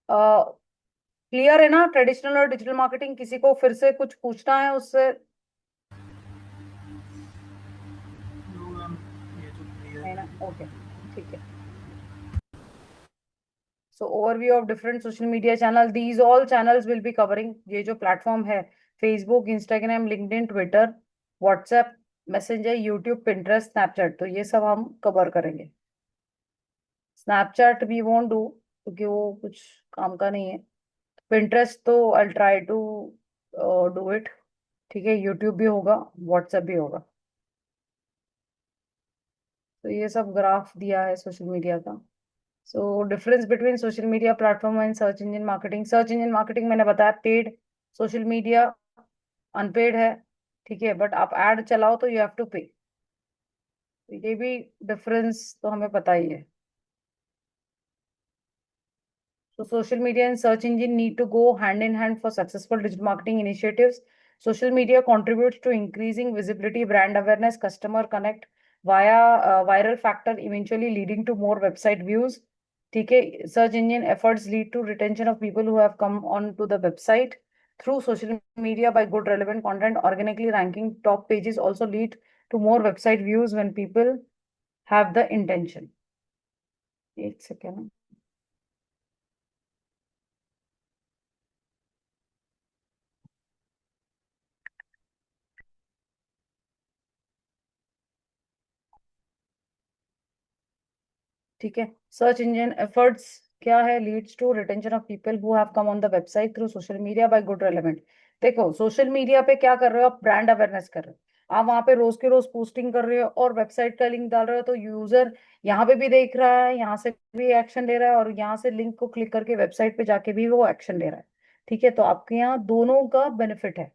Speaker 1: clear है ना traditional और digital marketing? किसी को फिर से कुछ पूछना है उससे?
Speaker 2: नो मैम, ये तो क्लियर
Speaker 1: नहीं
Speaker 2: है।
Speaker 1: ना, ओके, ठीक है। So overview of different social media channels. These all channels will be covering. ये जो प्लेटफॉर्म है, Facebook, Instagram, LinkedIn, Twitter, WhatsApp, messenger, YouTube, Pinterest, Snapchat, तो ये सब हम कवर करेंगे। स्नैपचैट वी वोंट डू क्योंकि वो कुछ काम का नहीं है। पिंटरेस्ट तो I try to do it. ठीक है, यूट्यूब भी होगा, व्हाट्सएप भी होगा। तो ये सब ग्राफ दिया है सोशल मीडिया का। So difference between social media platform and search engine marketing. Search engine marketing मैंने बताया पेड, सोशल मीडिया अनपेड है। ठीक है, बट आप एड चलाओ तो यू हैव टू पे। ये भी डिफरेंस तो हमें पता ही है। So social media and search engine need to go hand in hand for successful digital marketing initiatives. Social media contributes to increasing visibility, brand awareness, customer connect via viral factor, eventually leading to more website views. ठीक है, search engine efforts lead to retention of people who have come on to the website through social media by good relevant content. Organically ranking top pages also lead to more website views when people have the intention. एक second. ठीक है, search engine efforts क्या है? Leads to retention of people who have come on the website through social media by good relevant. देखो, social media पे क्या कर रहे हो आप? ब्रांड अवेयरनेस कर रहे हो। आप वहां पे रोज के रोज पोस्टिंग कर रहे हो और वेबसाइट का लिंक डाल रहे हो, तो यूजर यहाँ पे भी देख रहा है, यहाँ से भी एक्शन ले रहा है, और यहाँ से लिंक को क्लिक करके वेबसाइट पे जाके भी वो एक्शन ले रहा है। ठीक है, तो आपके यहाँ दोनों का बेनिफिट है।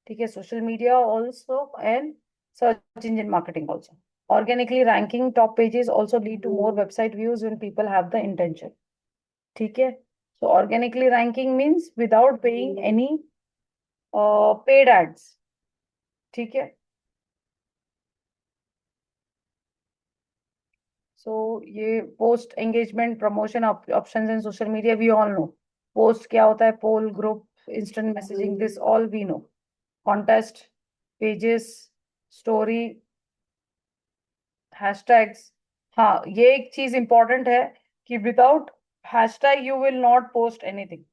Speaker 1: ठीक है, social media also and search engine marketing also. Organically ranking top pages also lead to more website views when people have the intention. ठीक है, so organically ranking means without paying any paid ads. ठीक है, so ये post engagement promotion options in social media we all know. Post क्या होता है? poll, group, instant messaging, this all we know. Contest, pages, story, hashtags। हाँ, ये एक चीज इंपॉर्टेंट है कि without hashtag you will not post anything.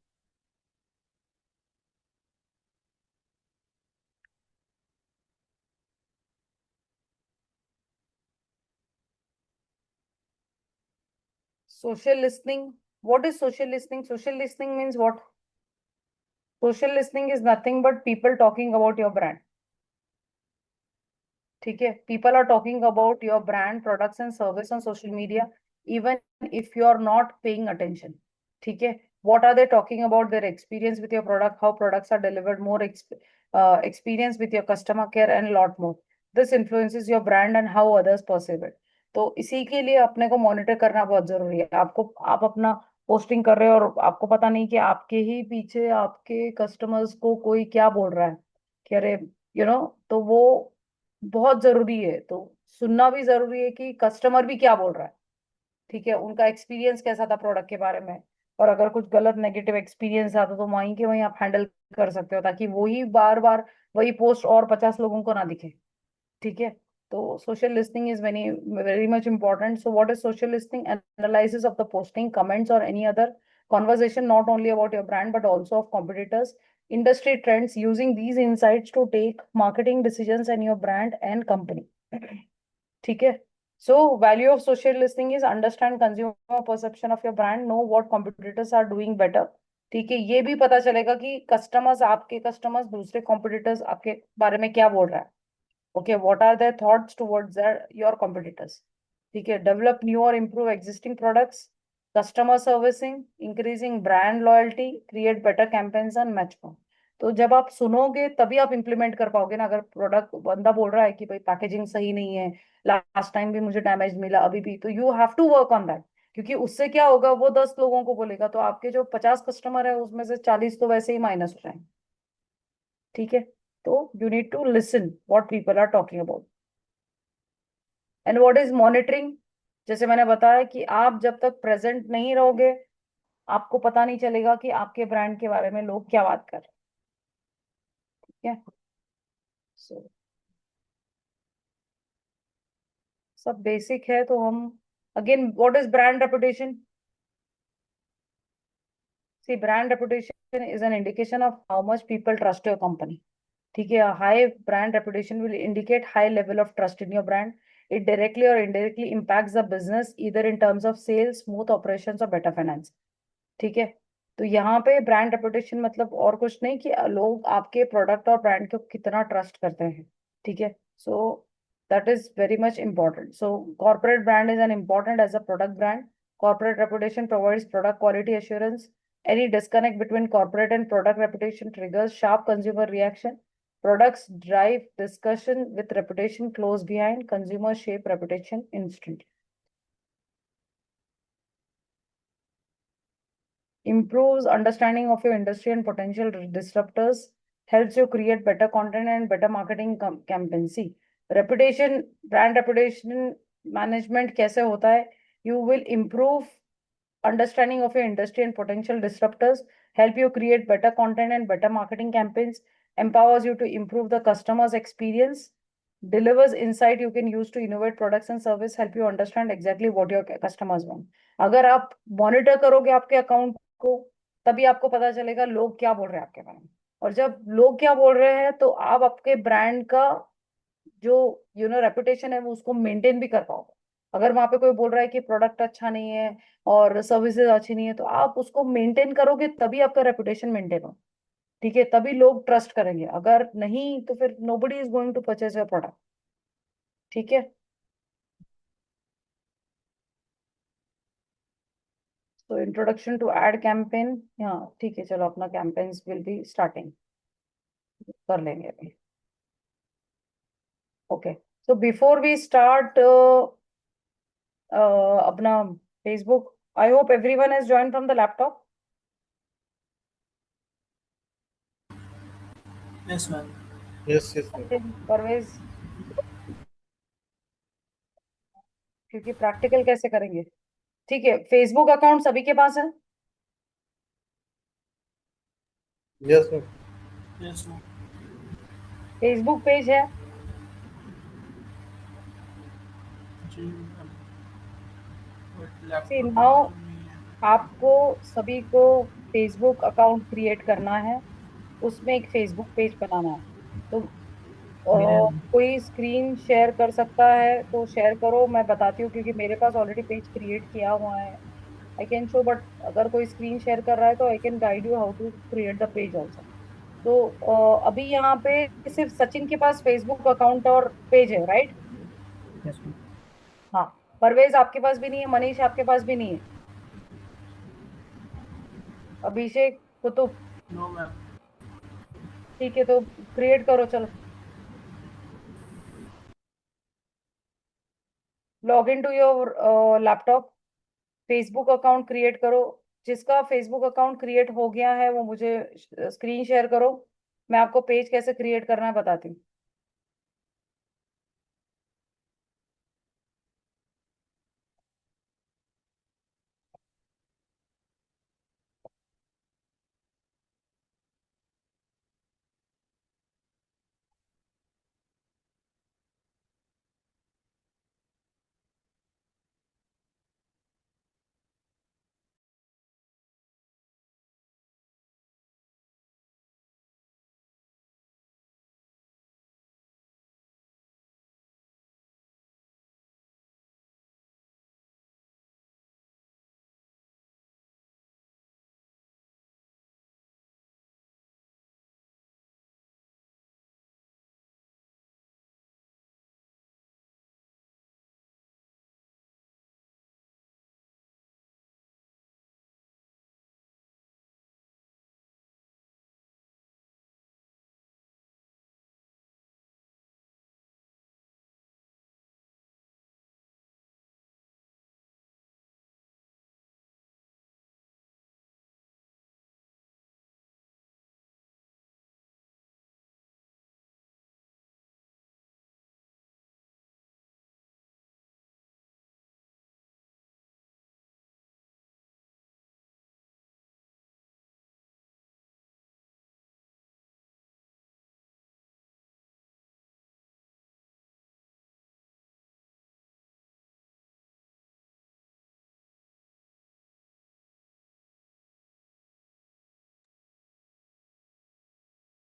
Speaker 1: Social listening. What is social listening? Social listening means what? Social listening is nothing but people talking about your brand. ठीक है, people are talking about your brand, products and service on social media, even if you are not paying attention. ठीक है, what are they talking about? Their experience with your product, how products are delivered, more experience with your customer care and lot more. This influences your brand and how others perceive it. तो इसी के लिए अपने को monitor करना बहुत जरूरी है। आपको, आप अपना पोस्टिंग कर रहे हो और आपको पता नहीं कि आपके ही पीछे आपके कस्टमर्स को कोई क्या बोल रहा है कि अरे तो वो बहुत जरूरी है। तो सुनना भी जरूरी है कि कस्टमर भी क्या बोल रहा है। ठीक है, उनका एक्सपीरियंस कैसा था प्रोडक्ट के बारे में, और अगर कुछ गलत नेगेटिव एक्सपीरियंस आता तो वहीं के वहीं आप हैंडल कर सकते हो, ताकि वही बार बार वही पोस्ट और 50 लोगों को ना दिखे। ठीक है, तो social listing is very very much important. So what is social listing? Analysis of the posting, comments और any other conversation not only about your brand but also of competitors, industry trends, using these insights to take marketing decisions and your brand and company. ठीक है, so value of social listening is understand consumer perception of your brand, know what competitors are doing better। ठीक है, ये भी पता चलेगा कि customers, आपके कस्टमर्स दूसरे कॉम्पिटिटर्स आपके बारे में क्या बोल रहा है। Okay, what are their thoughts towards their your competitors. ठीक है, डेवलप न्यू और improve existing products, customer servicing, increasing brand loyalty, create better campaigns and match form. तो जब आप सुनोगे तभी आप इम्प्लीमेंट कर पाओगे ना। अगर प्रोडक्ट बंदा बोल रहा है कि भाई पैकेजिंग सही नहीं है, लास्ट टाइम भी मुझे डैमेज मिला, अभी भी, तो you have to work on that क्योंकि उससे क्या होगा, वो 10 लोगों को बोलेगा तो आपके जो 50 कस्टमर है उसमें से 40 तो वैसे ही माइनस हो जाएंगे। ठीक है। तो you need to listen what people are talking about. And what is monitoring? जैसे मैंने बताया कि आप जब तक प्रेजेंट नहीं रहोगे आपको पता नहीं चलेगा कि आपके ब्रांड के बारे में लोग क्या बात कर रहे हैं। ठीक है। So, सब बेसिक है तो हम, again what is brand reputation? See, brand reputation is an indication of how much people trust your company. ठीक है। High brand reputation will indicate high level of trust in your brand. It directly और indirectly impacts the business either in terms of sales, smooth operations और better finance. ठीक है। तो यहाँ पे brand reputation मतलब और कुछ नहीं कि लोग आपके प्रोडक्ट और ब्रांड को कितना ट्रस्ट करते हैं। ठीक है। So that is very much important. So corporate brand is an important as a product brand. Corporate reputation provides product quality assurance. Any disconnect between corporate and product reputation triggers sharp consumer reaction. Products drive discussion with reputation close behind. Consumers shape reputation instantly. Improves understanding of your industry and potential disruptors, helps you create better content and better marketing campaigns. See, reputation, brand reputation management कैसे होता है? You will improve understanding of your industry and potential disruptors, help you create better content and better marketing campaigns, empowers you to improve the customer's experience, delivers insight you can use to innovate products and service, help you understand exactly what your customers want. अगर आप monitor करोगे आपके account को तभी आपको पता चलेगा लोग क्या बोल रहे हैं आपके बारे में। और जब लोग क्या बोल रहे हैं तो आप आपके ब्रांड का जो रेपुटेशन है वो उसको मेंटेन भी कर पाओगे। अगर वहां पे कोई बोल रहा है कि प्रोडक्ट अच्छा नहीं है और सर्विसेज अच्छी नहीं है तो आप उसको मेंटेन करोगे तभी आपका रेपुटेशन मेंटेन हो। ठीक है। तभी लोग ट्रस्ट करेंगे, अगर नहीं तो फिर nobody is going to purchase your product. ठीक है। तो इंट्रोडक्शन टू एड कैंपेन। हाँ ठीक है, चलो अपना कैंपेन्स विल बी स्टार्टिंग कर लेंगे अभी। Okay. So before we start अपना Facebook, I hope everyone has join from the laptop.
Speaker 2: Yes ma'am.
Speaker 4: Yes yes ma'am.
Speaker 1: Parvez, क्योंकि प्रैक्टिकल कैसे करेंगे? ठीक है। फेसबुक अकाउंट सभी के पास है?
Speaker 4: Yes ma'am.
Speaker 2: Yes ma'am.
Speaker 1: Facebook page है?
Speaker 2: जी मैम, बट
Speaker 1: सी
Speaker 2: लैपटॉप में
Speaker 1: नाउ
Speaker 2: तो नहीं है।
Speaker 1: आपको सभी को फेसबुक अकाउंट क्रिएट करना है, उसमें एक फेसबुक पेज बनाना है। तो
Speaker 3: मेरा
Speaker 1: कोई स्क्रीन शेयर कर सकता है तो शेयर करो, मैं बताती हूँ क्योंकि मेरे पास ऑलरेडी पेज क्रिएट किया हुआ है। आई कैन शो, बट अगर कोई स्क्रीन शेयर कर रहा है तो I can guide you how to create the page also. तो अभी यहाँ पे सिर्फ सचिन के पास फेसबुक अकाउंट और पेज है, राइट?
Speaker 3: Yes ma'am.
Speaker 1: हाँ। परवेज आपके पास भी नहीं है, मनीष आपके पास भी नहीं है, अभिषेक, कुतुब।
Speaker 2: No ma'am.
Speaker 1: ठीक है, तो क्रिएट करो चलो। Log in to your laptop, Facebook account create करो। जिसका फेसबुक अकाउंट क्रिएट हो गया है वो मुझे स्क्रीन शेयर करो, मैं आपको पेज कैसे क्रिएट करना है बताती हूँ।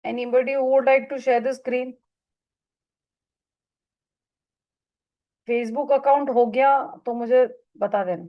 Speaker 1: Anybody who would like to share the screen? Facebook account हो गया तो मुझे बता देना।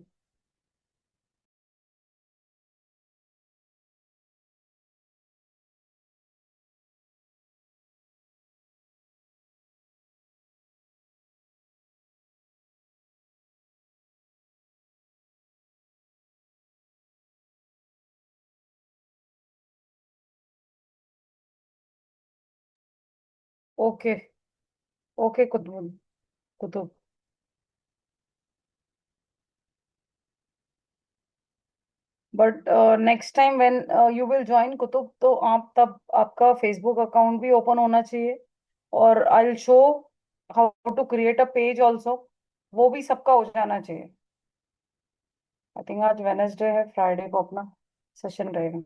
Speaker 1: Okay. Okay Qutub. Qutub. But next time when you will join Qutub, तो आप तब आपका फेसबुक अकाउंट भी ओपन होना चाहिए। और I will show how to create a page also. वो भी सबका हो जाना चाहिए। आई थिंक आज वेनेसडे है, फ्राइडे को अपना सेशन रहेगा।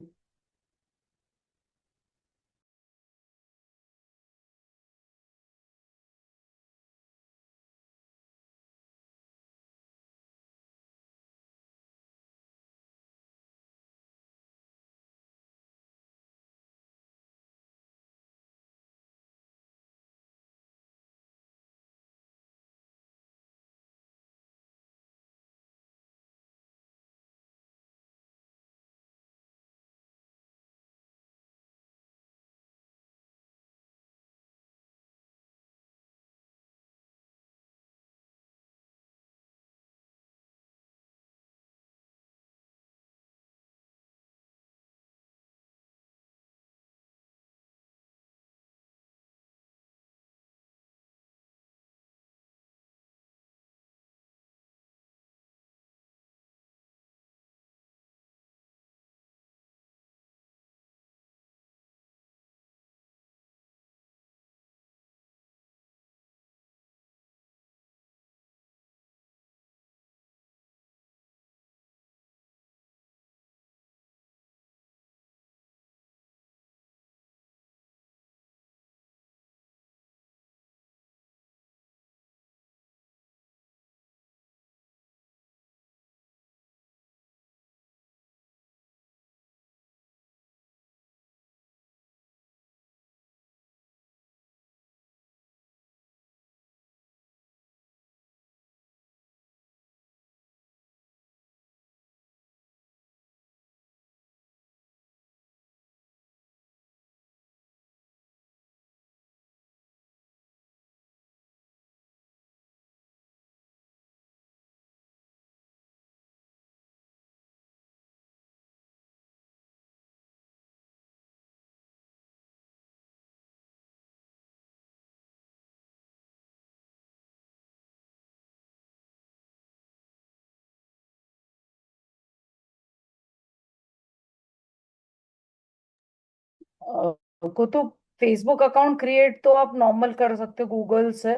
Speaker 1: कुतुब, फेसबुक अकाउंट क्रिएट तो आप नॉर्मल कर सकते हो गूगल से,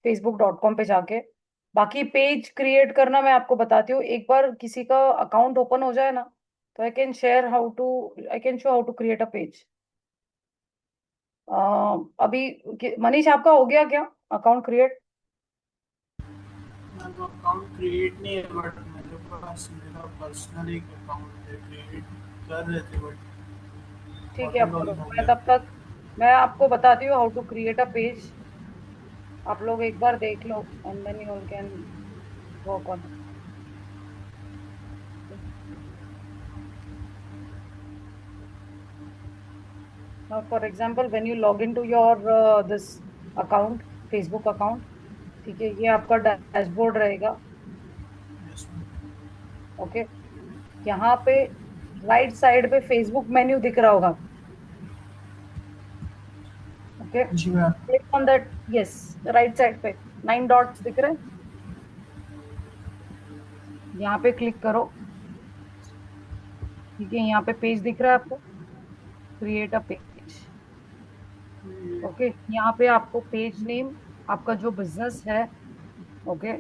Speaker 1: facebook.com पे जाके। बाकी पेज क्रिएट करना मैं आपको बताती हूँ। एक बार किसी का अकाउंट ओपन हो जाए ना, तो I can show how to create a page. अभी मनीष आपका हो गया क्या अकाउंट क्रिएट?
Speaker 2: मेरा अकाउंट क्रिएट नहीं है, बट मेरे पास मेरा पर्सनल एक अकाउंट है, क्रिएट कर रहे थे बट
Speaker 1: ठीक है,
Speaker 2: ऑटो
Speaker 1: आप करो।
Speaker 2: लॉगिन हो
Speaker 1: मैं
Speaker 2: गया।
Speaker 1: तब तक मैं आपको बताती हूँ how to create a page. आप लोग एक बार देख लो and then you can work on it. Now, for example, when you log into your this account, Facebook account, ठीक है, ये आपका डैशबोर्ड रहेगा।
Speaker 2: Yes
Speaker 1: okay. यहाँ पे राइट साइड पे फेसबुक मेन्यू दिख रहा होगा। ओके,
Speaker 2: जी ma'am.
Speaker 1: Click on that. Yes, right side पे 9 डॉट्स दिख रहे हैं, यहाँ पे क्लिक करो। ठीक है, यहाँ पे पेज दिख रहा है आपको, क्रिएट अ पेज। ओके, यहाँ पे आपको पेज नेम, आपका जो बिजनेस है, ओके,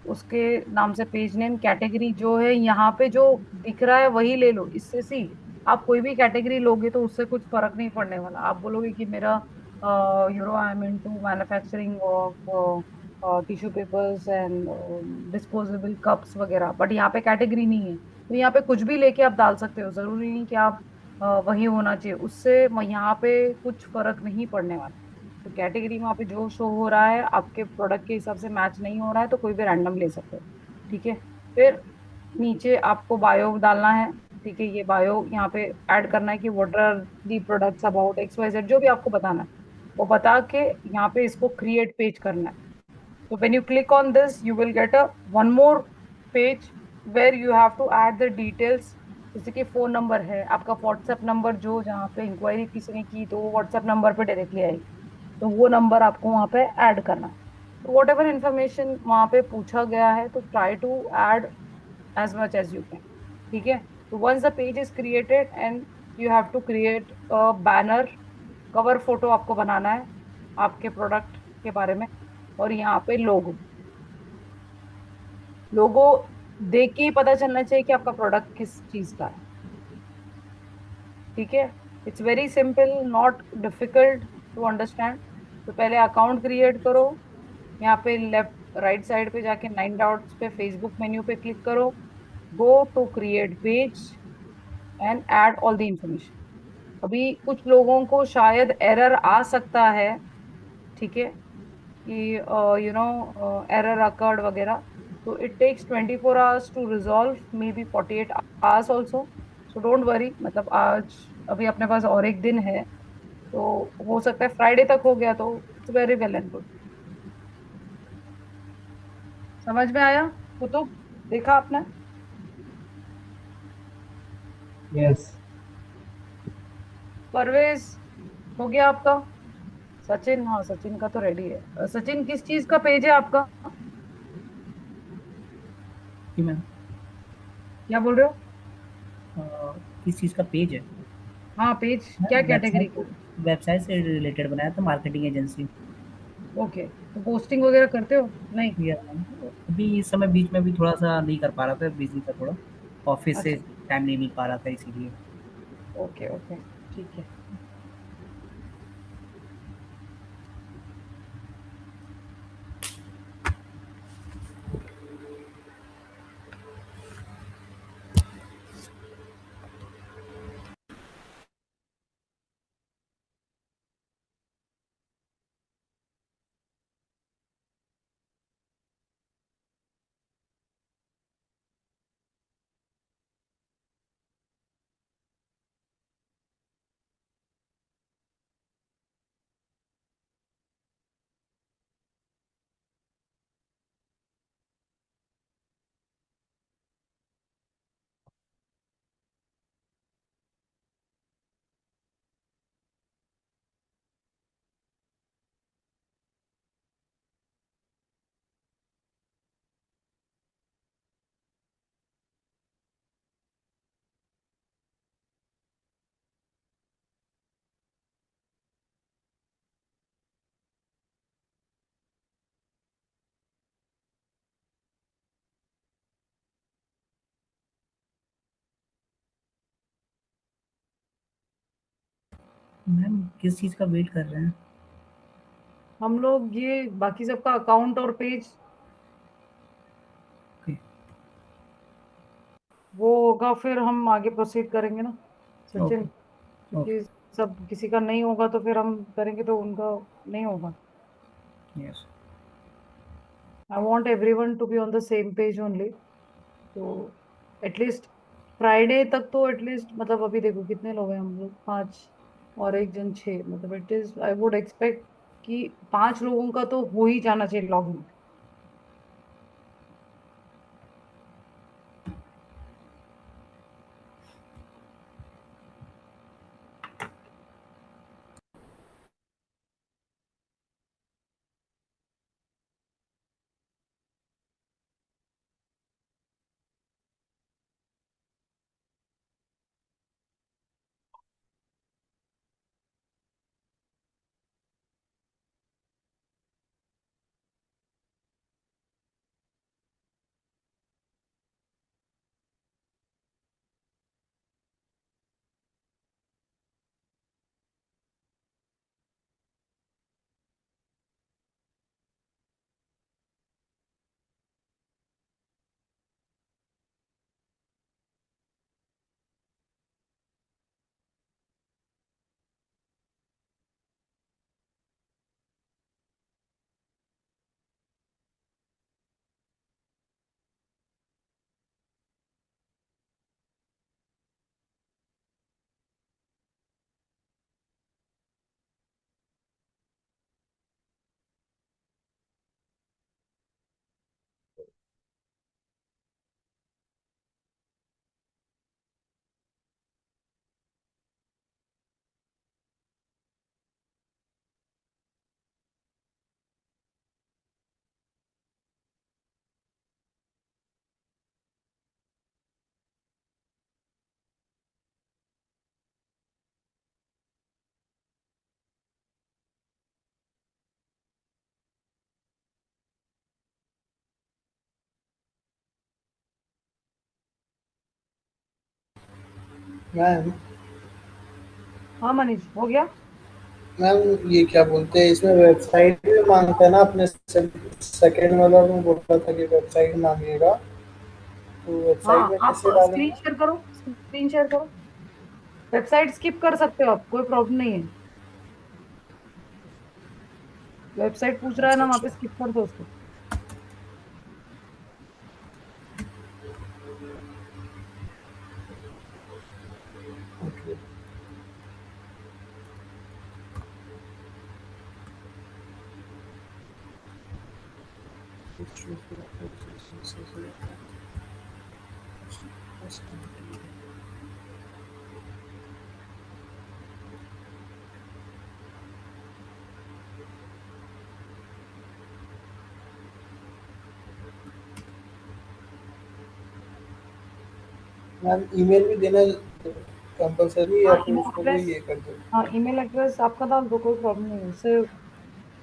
Speaker 1: उसके नाम से पेज नेम, कैटेगरी जो है यहाँ पे जो दिख रहा है वही ले लो। इससे सी आप कोई भी कैटेगरी लोगे तो उससे कुछ फर्क नहीं पड़ने वाला। आप बोलोगे कि मेरा I am into manufacturing of tissue papers and disposable cups वगैरह, बट यहाँ पे कैटेगरी नहीं है, तो यहाँ पे कुछ भी लेके आप डाल सकते हो। जरूरी नहीं कि आप वही होना चाहिए, उससे यहाँ पे कुछ फर्क नहीं पड़ने वाला। तो कैटेगरी वहाँ पे जो शो हो रहा है आपके प्रोडक्ट के हिसाब से मैच नहीं हो रहा है तो कोई भी रैंडम ले सकते हो। ठीक है। फिर नीचे आपको बायो डालना है। ठीक है, ये बायो यहाँ पे ऐड करना है कि what are the products about X Y Z, जो भी आपको बताना है वो बता के यहाँ पे इसको क्रिएट पेज करना है। So when you click on this, you will get a one more page where you have to add the details। जैसे कि फोन नंबर है आपका, व्हाट्सएप नंबर, जो जहाँ पे इंक्वायरी किसी ने की तो वो व्हाट्सएप नंबर पे डायरेक्टली आएगी, तो वो नंबर आपको वहाँ पे ऐड करना है। तो वॉट एवर इंफॉर्मेशन वहाँ पे पूछा गया है तो try to add as much as you can. ठीक है। तो once the page is created and you have to create a banner, cover photo आपको बनाना है आपके प्रोडक्ट के बारे में। और यहाँ पे लोगो, लोगो देख के ही पता चलना चाहिए कि आपका प्रोडक्ट किस चीज का है। ठीक है। It's very simple, not difficult to understand. तो पहले अकाउंट क्रिएट करो। यहाँ पे लेफ्ट राइट साइड पे जाके 9 डॉट्स पे फेसबुक मेन्यू पे क्लिक करो। Go to create page and add all the information. अभी कुछ लोगों को शायद एरर आ सकता है। ठीक है, कि एरर अकर्ड वगैरह। तो it takes 24 hours to resolve, maybe 48 hours also. So don't worry, मतलब आज अभी अपने पास और एक दिन है, तो हो सकता है फ्राइडे तक हो गया तो it's very well and good. समझ में आया कुतुब? देखा आपने?
Speaker 3: यस।
Speaker 1: परवेज, हो गया आपका? सचिन, हाँ सचिन का तो रेडी है। सचिन, किस चीज का पेज है आपका?
Speaker 3: कि मैम
Speaker 1: क्या बोल रहे हो?
Speaker 3: किस चीज़ का पेज है?
Speaker 1: हाँ, पेज क्या
Speaker 3: मैम
Speaker 1: कैटेगरी का?
Speaker 3: वेबसाइट से रिलेटेड बनाया था, मार्केटिंग एजेंसी।
Speaker 1: ओके, तो पोस्टिंग वगैरह करते हो? नहीं।
Speaker 3: या अभी इस समय बीच में भी थोड़ा सा नहीं कर पा रहा था, बिजी था थोड़ा, ऑफिस से
Speaker 1: अच्छा।
Speaker 3: टाइम नहीं मिल पा रहा था इसीलिए।
Speaker 1: ओके ओके, ठीक है।
Speaker 3: मैम किस चीज़ का वेट कर रहे हैं?
Speaker 1: हम लोग ये बाकी सबका अकाउंट और पेज,
Speaker 3: ओके।
Speaker 1: वो होगा फिर हम आगे प्रोसीड करेंगे ना सचिन,
Speaker 3: ओके। ओके।
Speaker 1: क्योंकि सब किसी का नहीं होगा तो फिर हम करेंगे तो उनका नहीं होगा।
Speaker 3: Yes.
Speaker 1: I want everyone to be on the same page only. तो एटलीस्ट फ्राइडे तक तो एटलीस्ट, मतलब अभी देखो कितने लोग हैं हम लोग, 5 और एक जन 6, मतलब it is I would expect कि 5 लोगों का तो हो ही जाना चाहिए लॉगिन।
Speaker 2: मैम
Speaker 1: हाँ मनीष, हो गया।
Speaker 2: मैम ये क्या बोलते हैं, इसमें वेबसाइट भी मांगता है ना अपने? सेकेंड वाला में बोला था कि वेबसाइट मांगेगा, तो वेबसाइट
Speaker 1: हाँ,
Speaker 2: में
Speaker 1: आप
Speaker 2: कैसे
Speaker 1: स्क्रीन
Speaker 2: डालेंगे?
Speaker 1: शेयर करो, स्क्रीन शेयर करो। वेबसाइट स्किप कर सकते हो आप, कोई प्रॉब्लम नहीं है। वेबसाइट पूछ रहा है
Speaker 2: अच्छा
Speaker 1: ना, वहां पे
Speaker 2: अच्छा।
Speaker 1: स्किप कर दो उसको।
Speaker 2: ओके। मैम ईमेल भी देना कंपलसरी, या
Speaker 1: हाँ,
Speaker 2: फिर
Speaker 1: ईमेल
Speaker 2: उसको भी
Speaker 1: एड्रेस।
Speaker 2: ये कर दो?
Speaker 1: हाँ, ईमेल एड्रेस आपका डाल दो, कोई प्रॉब्लम नहीं है उससे,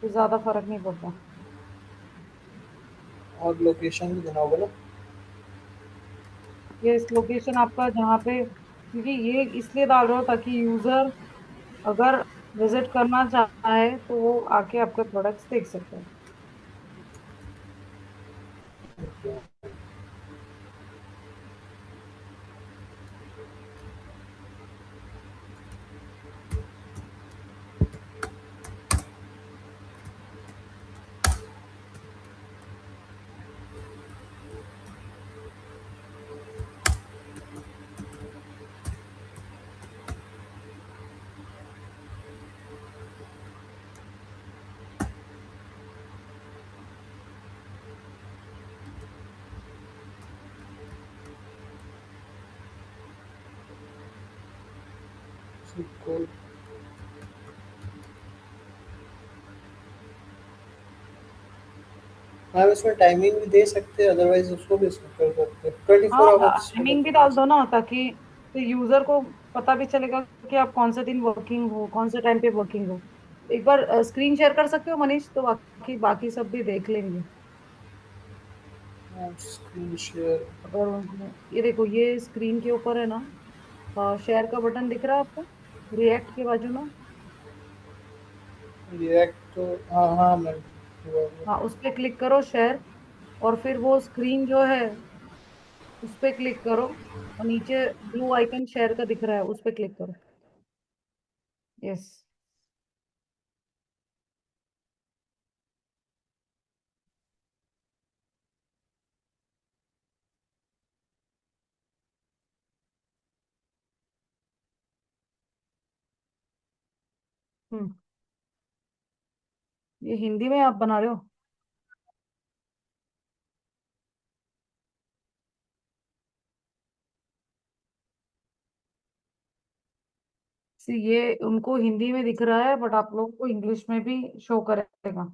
Speaker 1: कुछ ज्यादा फर्क नहीं पड़ता।
Speaker 2: और लोकेशन भी देना होगा ना?
Speaker 1: ये इस लोकेशन आपका जहाँ पे, क्योंकि ये इसलिए डाल रहा हो ताकि यूजर अगर विजिट करना चाहे तो वो आके आपके प्रोडक्ट्स देख सकते हैं।
Speaker 2: बिल्कुल। मैम इसमें टाइमिंग भी दे सकते हैं, अदरवाइज उसको भी इसमें कर सकते हैं, ट्वेंटी फोर
Speaker 1: हाँ,
Speaker 2: आवर्स मतलब
Speaker 1: टाइमिंग भी
Speaker 2: करना
Speaker 1: डाल दो
Speaker 2: चाहिए।
Speaker 1: ना, ताकि तो यूजर को पता भी चलेगा कि आप कौन से दिन वर्किंग हो, कौन से टाइम पे वर्किंग हो। एक बार स्क्रीन शेयर कर सकते हो मनीष, तो बाकी बाकी सब भी देख लेंगे।
Speaker 2: Ma'am screen share.
Speaker 1: अगर ये देखो, ये स्क्रीन के ऊपर है ना, शेयर का बटन दिख रहा है आपको, रिएक्ट के बाजू में।
Speaker 2: रिएक्ट तो हाँ हाँ मैम, हुआ हुआ।
Speaker 1: हाँ, उस पे क्लिक करो शेयर, और फिर वो स्क्रीन जो है उस पे क्लिक करो, और नीचे ब्लू आइकन शेयर का दिख रहा है, उस पे क्लिक करो। यस। हम्म। ये हिंदी में आप बना रहे हो? ये उनको हिंदी में दिख रहा है, बट आप लोगों को इंग्लिश में भी शो करेगा।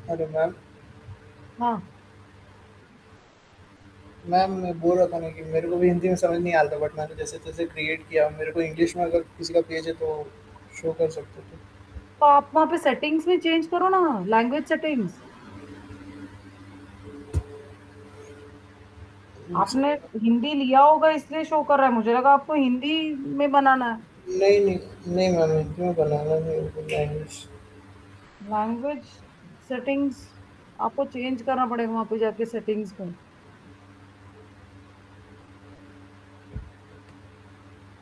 Speaker 2: अरे मैम,
Speaker 1: हाँ।
Speaker 2: मैम मैं बोल रहा था ना कि मेरे को भी हिंदी में समझ नहीं आता, बट मैंने जैसे तैसे क्रिएट किया। मेरे को इंग्लिश में अगर किसी का पेज है तो शो कर सकते थे।
Speaker 1: तो आप वहां पे सेटिंग्स में चेंज करो ना, लैंग्वेज सेटिंग्स। आपने हिंदी लिया होगा इसलिए शो कर रहा है, मुझे लगा आपको हिंदी में बनाना है।
Speaker 2: नहीं नहीं, नहीं मैम हिंदी में बनाना नहीं है, इंग्लिश।
Speaker 1: लैंग्वेज सेटिंग्स आपको चेंज करना पड़ेगा वहां पे जाके सेटिंग्स में।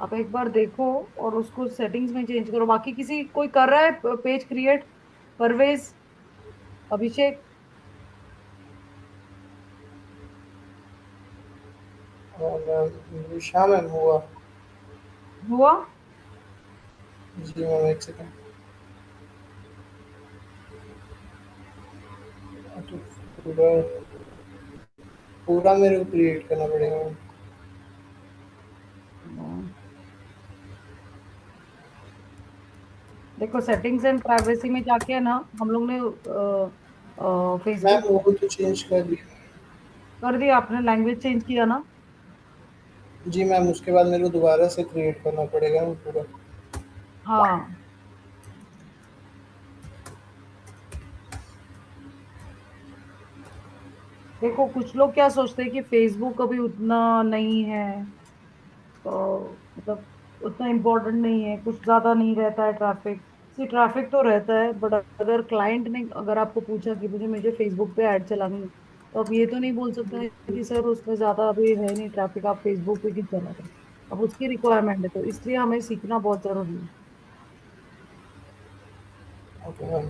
Speaker 1: आप एक बार देखो और उसको सेटिंग्स में चेंज करो। बाकी किसी कोई कर रहा है पेज क्रिएट? परवेज, अभिषेक?
Speaker 2: और मैम इंग्लिश, हाँ मैम हुआ।
Speaker 1: हुआ?
Speaker 2: जी मैम, एक सेकंड। तो पूरा पूरा मेरे को क्रिएट करना पड़ेगा मैम।
Speaker 1: देखो सेटिंग्स एंड प्राइवेसी में जाके है ना, हम लोग ने
Speaker 2: मैम
Speaker 1: फेसबुक
Speaker 2: वो तो चेंज कर दिया।
Speaker 1: कर दिया, आपने लैंग्वेज चेंज किया ना?
Speaker 2: जी मैम, उसके बाद मेरे को दोबारा से क्रिएट करना पड़ेगा मैम पूरा।
Speaker 1: हाँ। देखो कुछ लोग क्या सोचते हैं कि फेसबुक अभी उतना नहीं है, मतलब उतना इम्पोर्टेंट नहीं है, कुछ ज्यादा नहीं रहता है ट्रैफिक। सी ट्रैफिक तो रहता है, बट अगर क्लाइंट ने अगर आपको पूछा कि मुझे मुझे फेसबुक पे ऐड चलानी है, तो आप ये तो नहीं बोल सकते हैं कि सर उसमें ज्यादा अभी है नहीं ट्रैफिक, आप फेसबुक पे क्यों चला रहे हैं। अब उसकी रिक्वायरमेंट है, तो इसलिए हमें सीखना बहुत जरूरी है।
Speaker 2: Okay ma'am.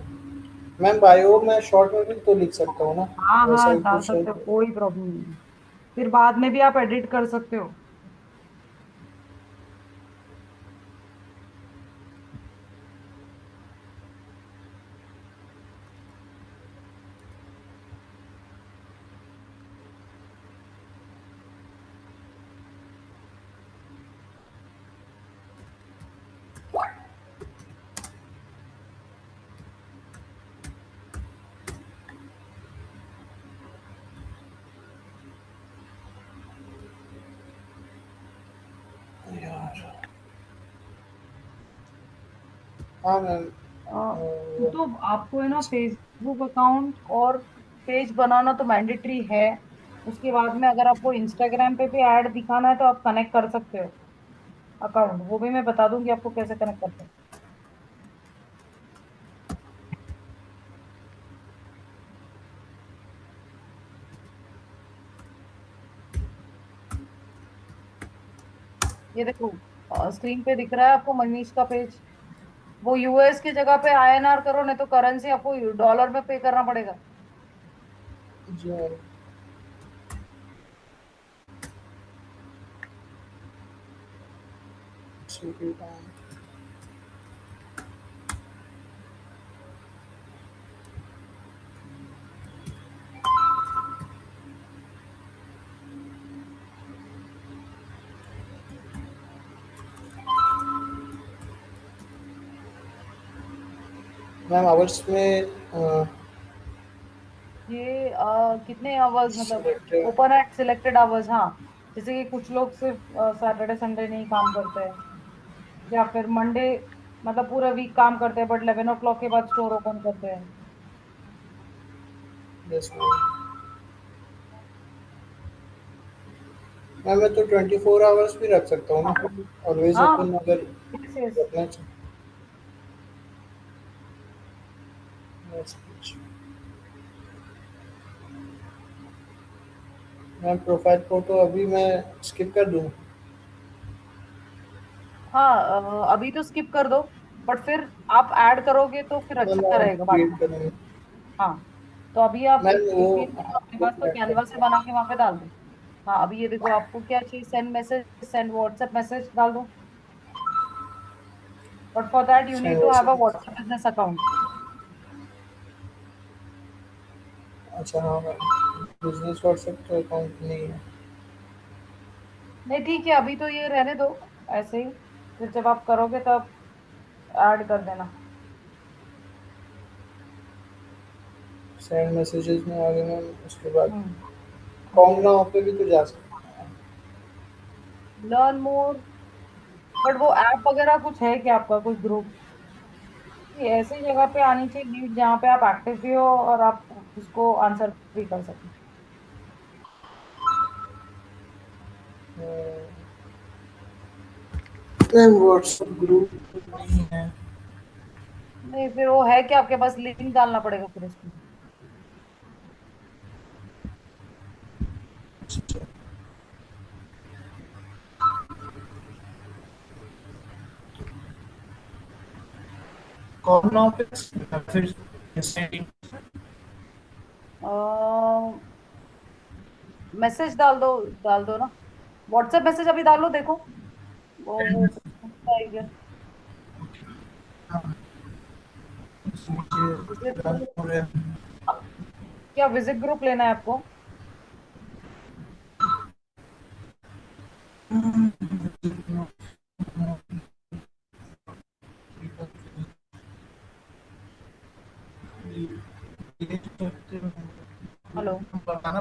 Speaker 2: मैम बायो में शॉर्ट में भी तो लिख सकता हूँ ना?
Speaker 1: हाँ
Speaker 2: वैसा
Speaker 1: हाँ,
Speaker 2: भी
Speaker 1: डाल
Speaker 2: कुछ है?
Speaker 1: सकते हो, कोई प्रॉब्लम नहीं है। फिर बाद में भी आप एडिट कर सकते हो।
Speaker 2: यार, हाँ मैम।
Speaker 1: अ, तो आपको है ना फेसबुक अकाउंट और पेज बनाना तो मैंडेटरी है। उसके बाद में अगर आपको इंस्टाग्राम पे भी ऐड दिखाना है तो आप कनेक्ट कर सकते हो अकाउंट, वो भी मैं बता दूंगी आपको कैसे कनेक्ट करते हैं। ये देखो स्क्रीन पे दिख रहा है आपको मनीष का पेज। वो यूएस की जगह पे आईएनआर करो, नहीं तो करेंसी आपको डॉलर में पे करना पड़ेगा।
Speaker 2: जी मैम। ठीक है मैम। मैम आवर्स में
Speaker 1: ये कितने आवर्स मतलब?
Speaker 2: Selected.
Speaker 1: Open at selected hours, हाँ। जैसे कि कुछ लोग सिर्फ सैटरडे संडे नहीं काम करते हैं, या फिर मंडे, मतलब पूरा वीक काम करते हैं बट 11 o'clock के बाद स्टोर ओपन करते हैं।
Speaker 2: Yes ma'am. मैम मैं तो 24 आवर्स भी रख सकता हूँ
Speaker 1: हाँ।
Speaker 2: ना? ऑलवेज
Speaker 1: हाँ।
Speaker 2: ओपन अगर
Speaker 1: यस यस।
Speaker 2: रखना चाहिए। Yes, yes। Ma'am profile photo अभी मैं स्किप कर दूँ?
Speaker 1: हाँ अभी तो स्किप कर दो, बट फिर आप ऐड करोगे तो फिर
Speaker 2: मैम
Speaker 1: अच्छा रहेगा बाद
Speaker 2: क्रिएट
Speaker 1: में।
Speaker 2: करेंगे।
Speaker 1: हाँ। तो अभी आप
Speaker 2: मैम वो,
Speaker 1: एक पेज
Speaker 2: हाँ,
Speaker 1: अपने
Speaker 2: वो
Speaker 1: पास तो
Speaker 2: ऐड कर
Speaker 1: कैनवा से
Speaker 2: दिया।
Speaker 1: बना के वहां पे डाल दो। हाँ अभी ये देखो आपको क्या चाहिए, send message, send WhatsApp message डाल दो। But for that you need
Speaker 2: send
Speaker 1: to have a
Speaker 2: WhatsApp.
Speaker 1: WhatsApp business account.
Speaker 2: अच्छा हाँ मैम, बिजनेस व्हाट्सएप तो अकाउंट नहीं है।
Speaker 1: नहीं ठीक है, अभी तो ये रहने दो ऐसे ही, फिर जब आप करोगे तब ऐड कर देना।
Speaker 2: सेंड मैसेजेस में आ गए मैम, उसके बाद
Speaker 1: हम्म।
Speaker 4: कॉम नाउ पे भी तो जा सकते हैं।
Speaker 1: लर्न मोर, बट वो ऐप वगैरह कुछ है क्या आपका, कुछ ग्रुप? ऐसी जगह पे आनी चाहिए लीड जहाँ पे आप एक्टिव भी हो और आप उसको आंसर भी कर सकें।
Speaker 2: मैम व्हाट्सएप ग्रुप नहीं है।
Speaker 1: नहीं, फिर वो है कि आपके पास लिंक डालना पड़ेगा फिर उसमें।
Speaker 2: कॉम नाउ पे फिर सेटिंग।
Speaker 1: मैसेज डाल दो ना, व्हाट्सएप मैसेज अभी डालो, देखो वो आएगा। विजिट ग्रुप, क्या विजिट ग्रुप लेना है आपको? हेलो।
Speaker 2: बताना।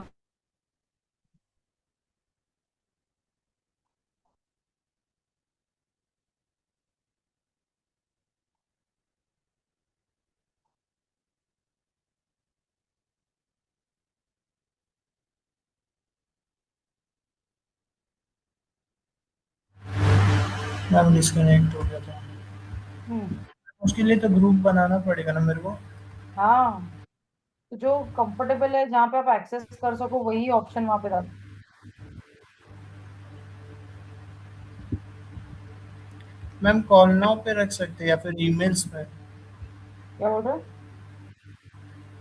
Speaker 2: मैम डिस्कनेक्ट हो गया था।
Speaker 1: हम्म।
Speaker 2: उसके लिए तो ग्रुप बनाना पड़ेगा ना मेरे को।
Speaker 1: हाँ, तो जो कंफर्टेबल है जहाँ पे आप एक्सेस कर सको वही ऑप्शन वहां पे डालो।
Speaker 2: मैम कॉल नाउ पे रख सकते हैं या फिर ईमेल्स पे।
Speaker 1: क्या बोल रहे हो?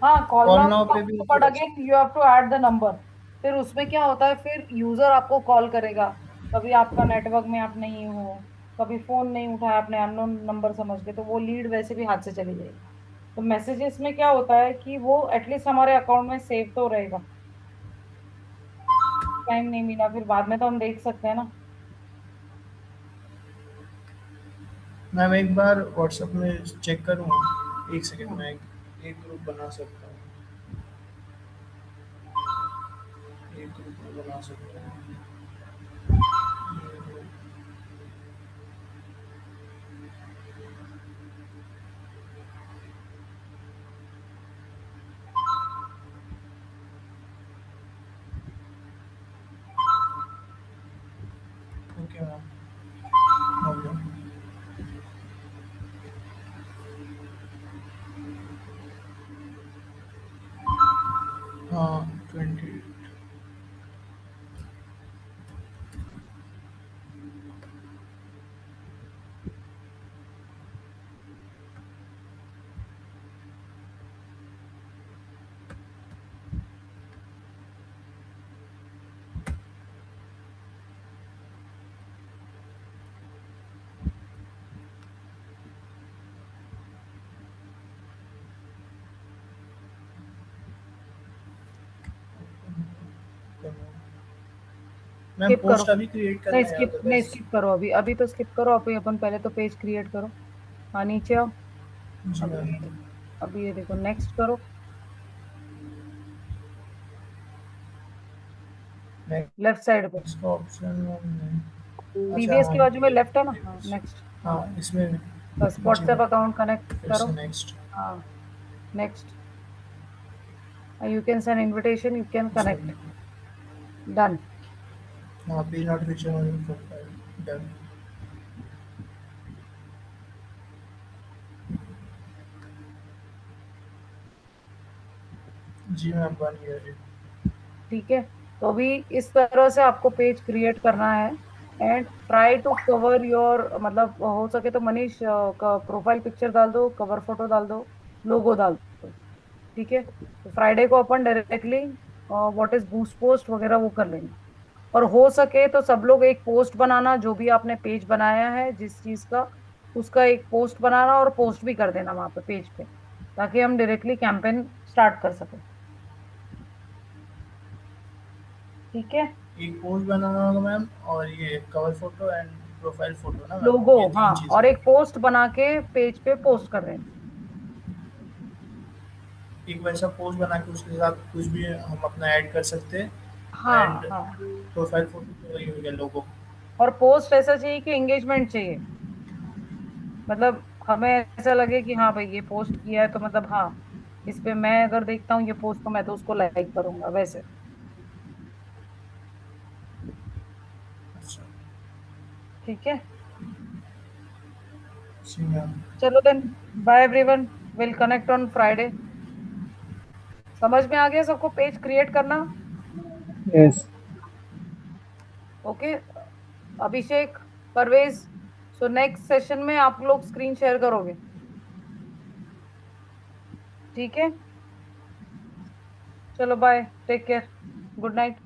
Speaker 1: हाँ, कॉल
Speaker 2: कॉल
Speaker 1: नाउ
Speaker 2: नाउ पे भी
Speaker 1: तो,
Speaker 2: तो
Speaker 1: बट
Speaker 2: रख
Speaker 1: अगेन
Speaker 2: सकते
Speaker 1: you have to add the number. फिर उसमें क्या होता है, फिर यूजर आपको कॉल करेगा, कभी आपका नेटवर्क में आप नहीं हो, कभी फोन नहीं उठाया आपने अननोन नंबर समझ के, तो वो लीड वैसे भी हाथ से चली जाएगी। तो मैसेजेस में क्या होता है कि वो एटलीस्ट हमारे अकाउंट में सेव तो रहेगा। टाइम नहीं मिला फिर बाद में तो हम देख सकते हैं ना।
Speaker 2: मैम एक बार व्हाट्सएप में चेक करूँ। एक सेकंड
Speaker 1: हम्म।
Speaker 2: में एक ग्रुप बना सकता हूँ। एक ग्रुप में बना सकता हूँ। ओके मैम, हो गया। हाँ 20। मैम
Speaker 1: स्किप करो।
Speaker 2: पोस्ट अभी क्रिएट
Speaker 1: नहीं
Speaker 2: करना है
Speaker 1: स्किप, नहीं
Speaker 2: अदरवाइज।
Speaker 1: स्किप करो, अभी अभी तो स्किप करो, अभी अपन पहले तो पेज क्रिएट करो। हाँ, नीचे आओ।
Speaker 2: जी
Speaker 1: अभी
Speaker 2: मैम।
Speaker 1: अभी ये देखो, नेक्स्ट करो। लेफ्ट साइड पे,
Speaker 2: नेक्स्ट का ऑप्शन नहीं। अच्छा
Speaker 1: प्रीवियस
Speaker 2: हाँ
Speaker 1: के बाजू में
Speaker 2: ये
Speaker 1: लेफ्ट है ना, हाँ
Speaker 2: previous।
Speaker 1: नेक्स्ट।
Speaker 2: हाँ
Speaker 1: हाँ,
Speaker 2: इसमें।
Speaker 1: बस
Speaker 2: जी
Speaker 1: व्हाट्सएप
Speaker 2: मैम,
Speaker 1: अकाउंट कनेक्ट
Speaker 2: फिर
Speaker 1: करो।
Speaker 2: से नेक्स्ट।
Speaker 1: हाँ, next. You can send invitation, you can connect.
Speaker 2: Sorry.
Speaker 1: Done.
Speaker 2: हाँ page notification on profile done. जी मैम बन गया जी।
Speaker 1: ठीक है, तो अभी इस तरह से आपको पेज क्रिएट करना है। And try to cover your, मतलब हो सके तो मनीष का प्रोफाइल पिक्चर डाल दो, कवर फोटो डाल दो, लोगो डाल दो। ठीक है, तो फ्राइडे को अपन directly what is boost post वगैरह वो कर लेंगे। और हो सके तो सब लोग एक पोस्ट बनाना, जो भी आपने पेज बनाया है जिस चीज का, उसका एक पोस्ट बनाना और पोस्ट भी कर देना वहां पे पेज पे, ताकि हम डायरेक्टली कैंपेन स्टार्ट कर सके। ठीक है।
Speaker 2: एक पोस्ट बनाना होगा मैम और ये cover photo and profile photo ना मैम,
Speaker 1: लोगो,
Speaker 2: ये
Speaker 1: हाँ,
Speaker 2: तीन चीजें।
Speaker 1: और एक पोस्ट बना के पेज पे पोस्ट कर देना।
Speaker 2: एक वैसा पोस्ट बना के उसके साथ कुछ भी हम अपना ऐड कर सकते हैं।
Speaker 1: हाँ
Speaker 2: एंड
Speaker 1: हाँ।
Speaker 2: प्रोफाइल फोटो तो वही हो गया, लोगो।
Speaker 1: और पोस्ट ऐसा चाहिए कि एंगेजमेंट चाहिए, मतलब हमें ऐसा लगे कि हाँ भाई ये पोस्ट किया है तो मतलब हाँ, इस पे मैं अगर देखता हूँ ये पोस्ट तो मैं तो उसको लाइक करूंगा वैसे।
Speaker 2: अच्छा।
Speaker 1: ठीक है।
Speaker 2: जी मैम।
Speaker 1: चलो then, bye everyone, will connect on Friday. समझ में आ गया सबको पेज क्रिएट करना?
Speaker 4: Yes.
Speaker 1: Okay. Abhishek, Parvez, so next session में आप लोग स्क्रीन शेयर करोगे, ठीक है? चलो bye, take care, good night.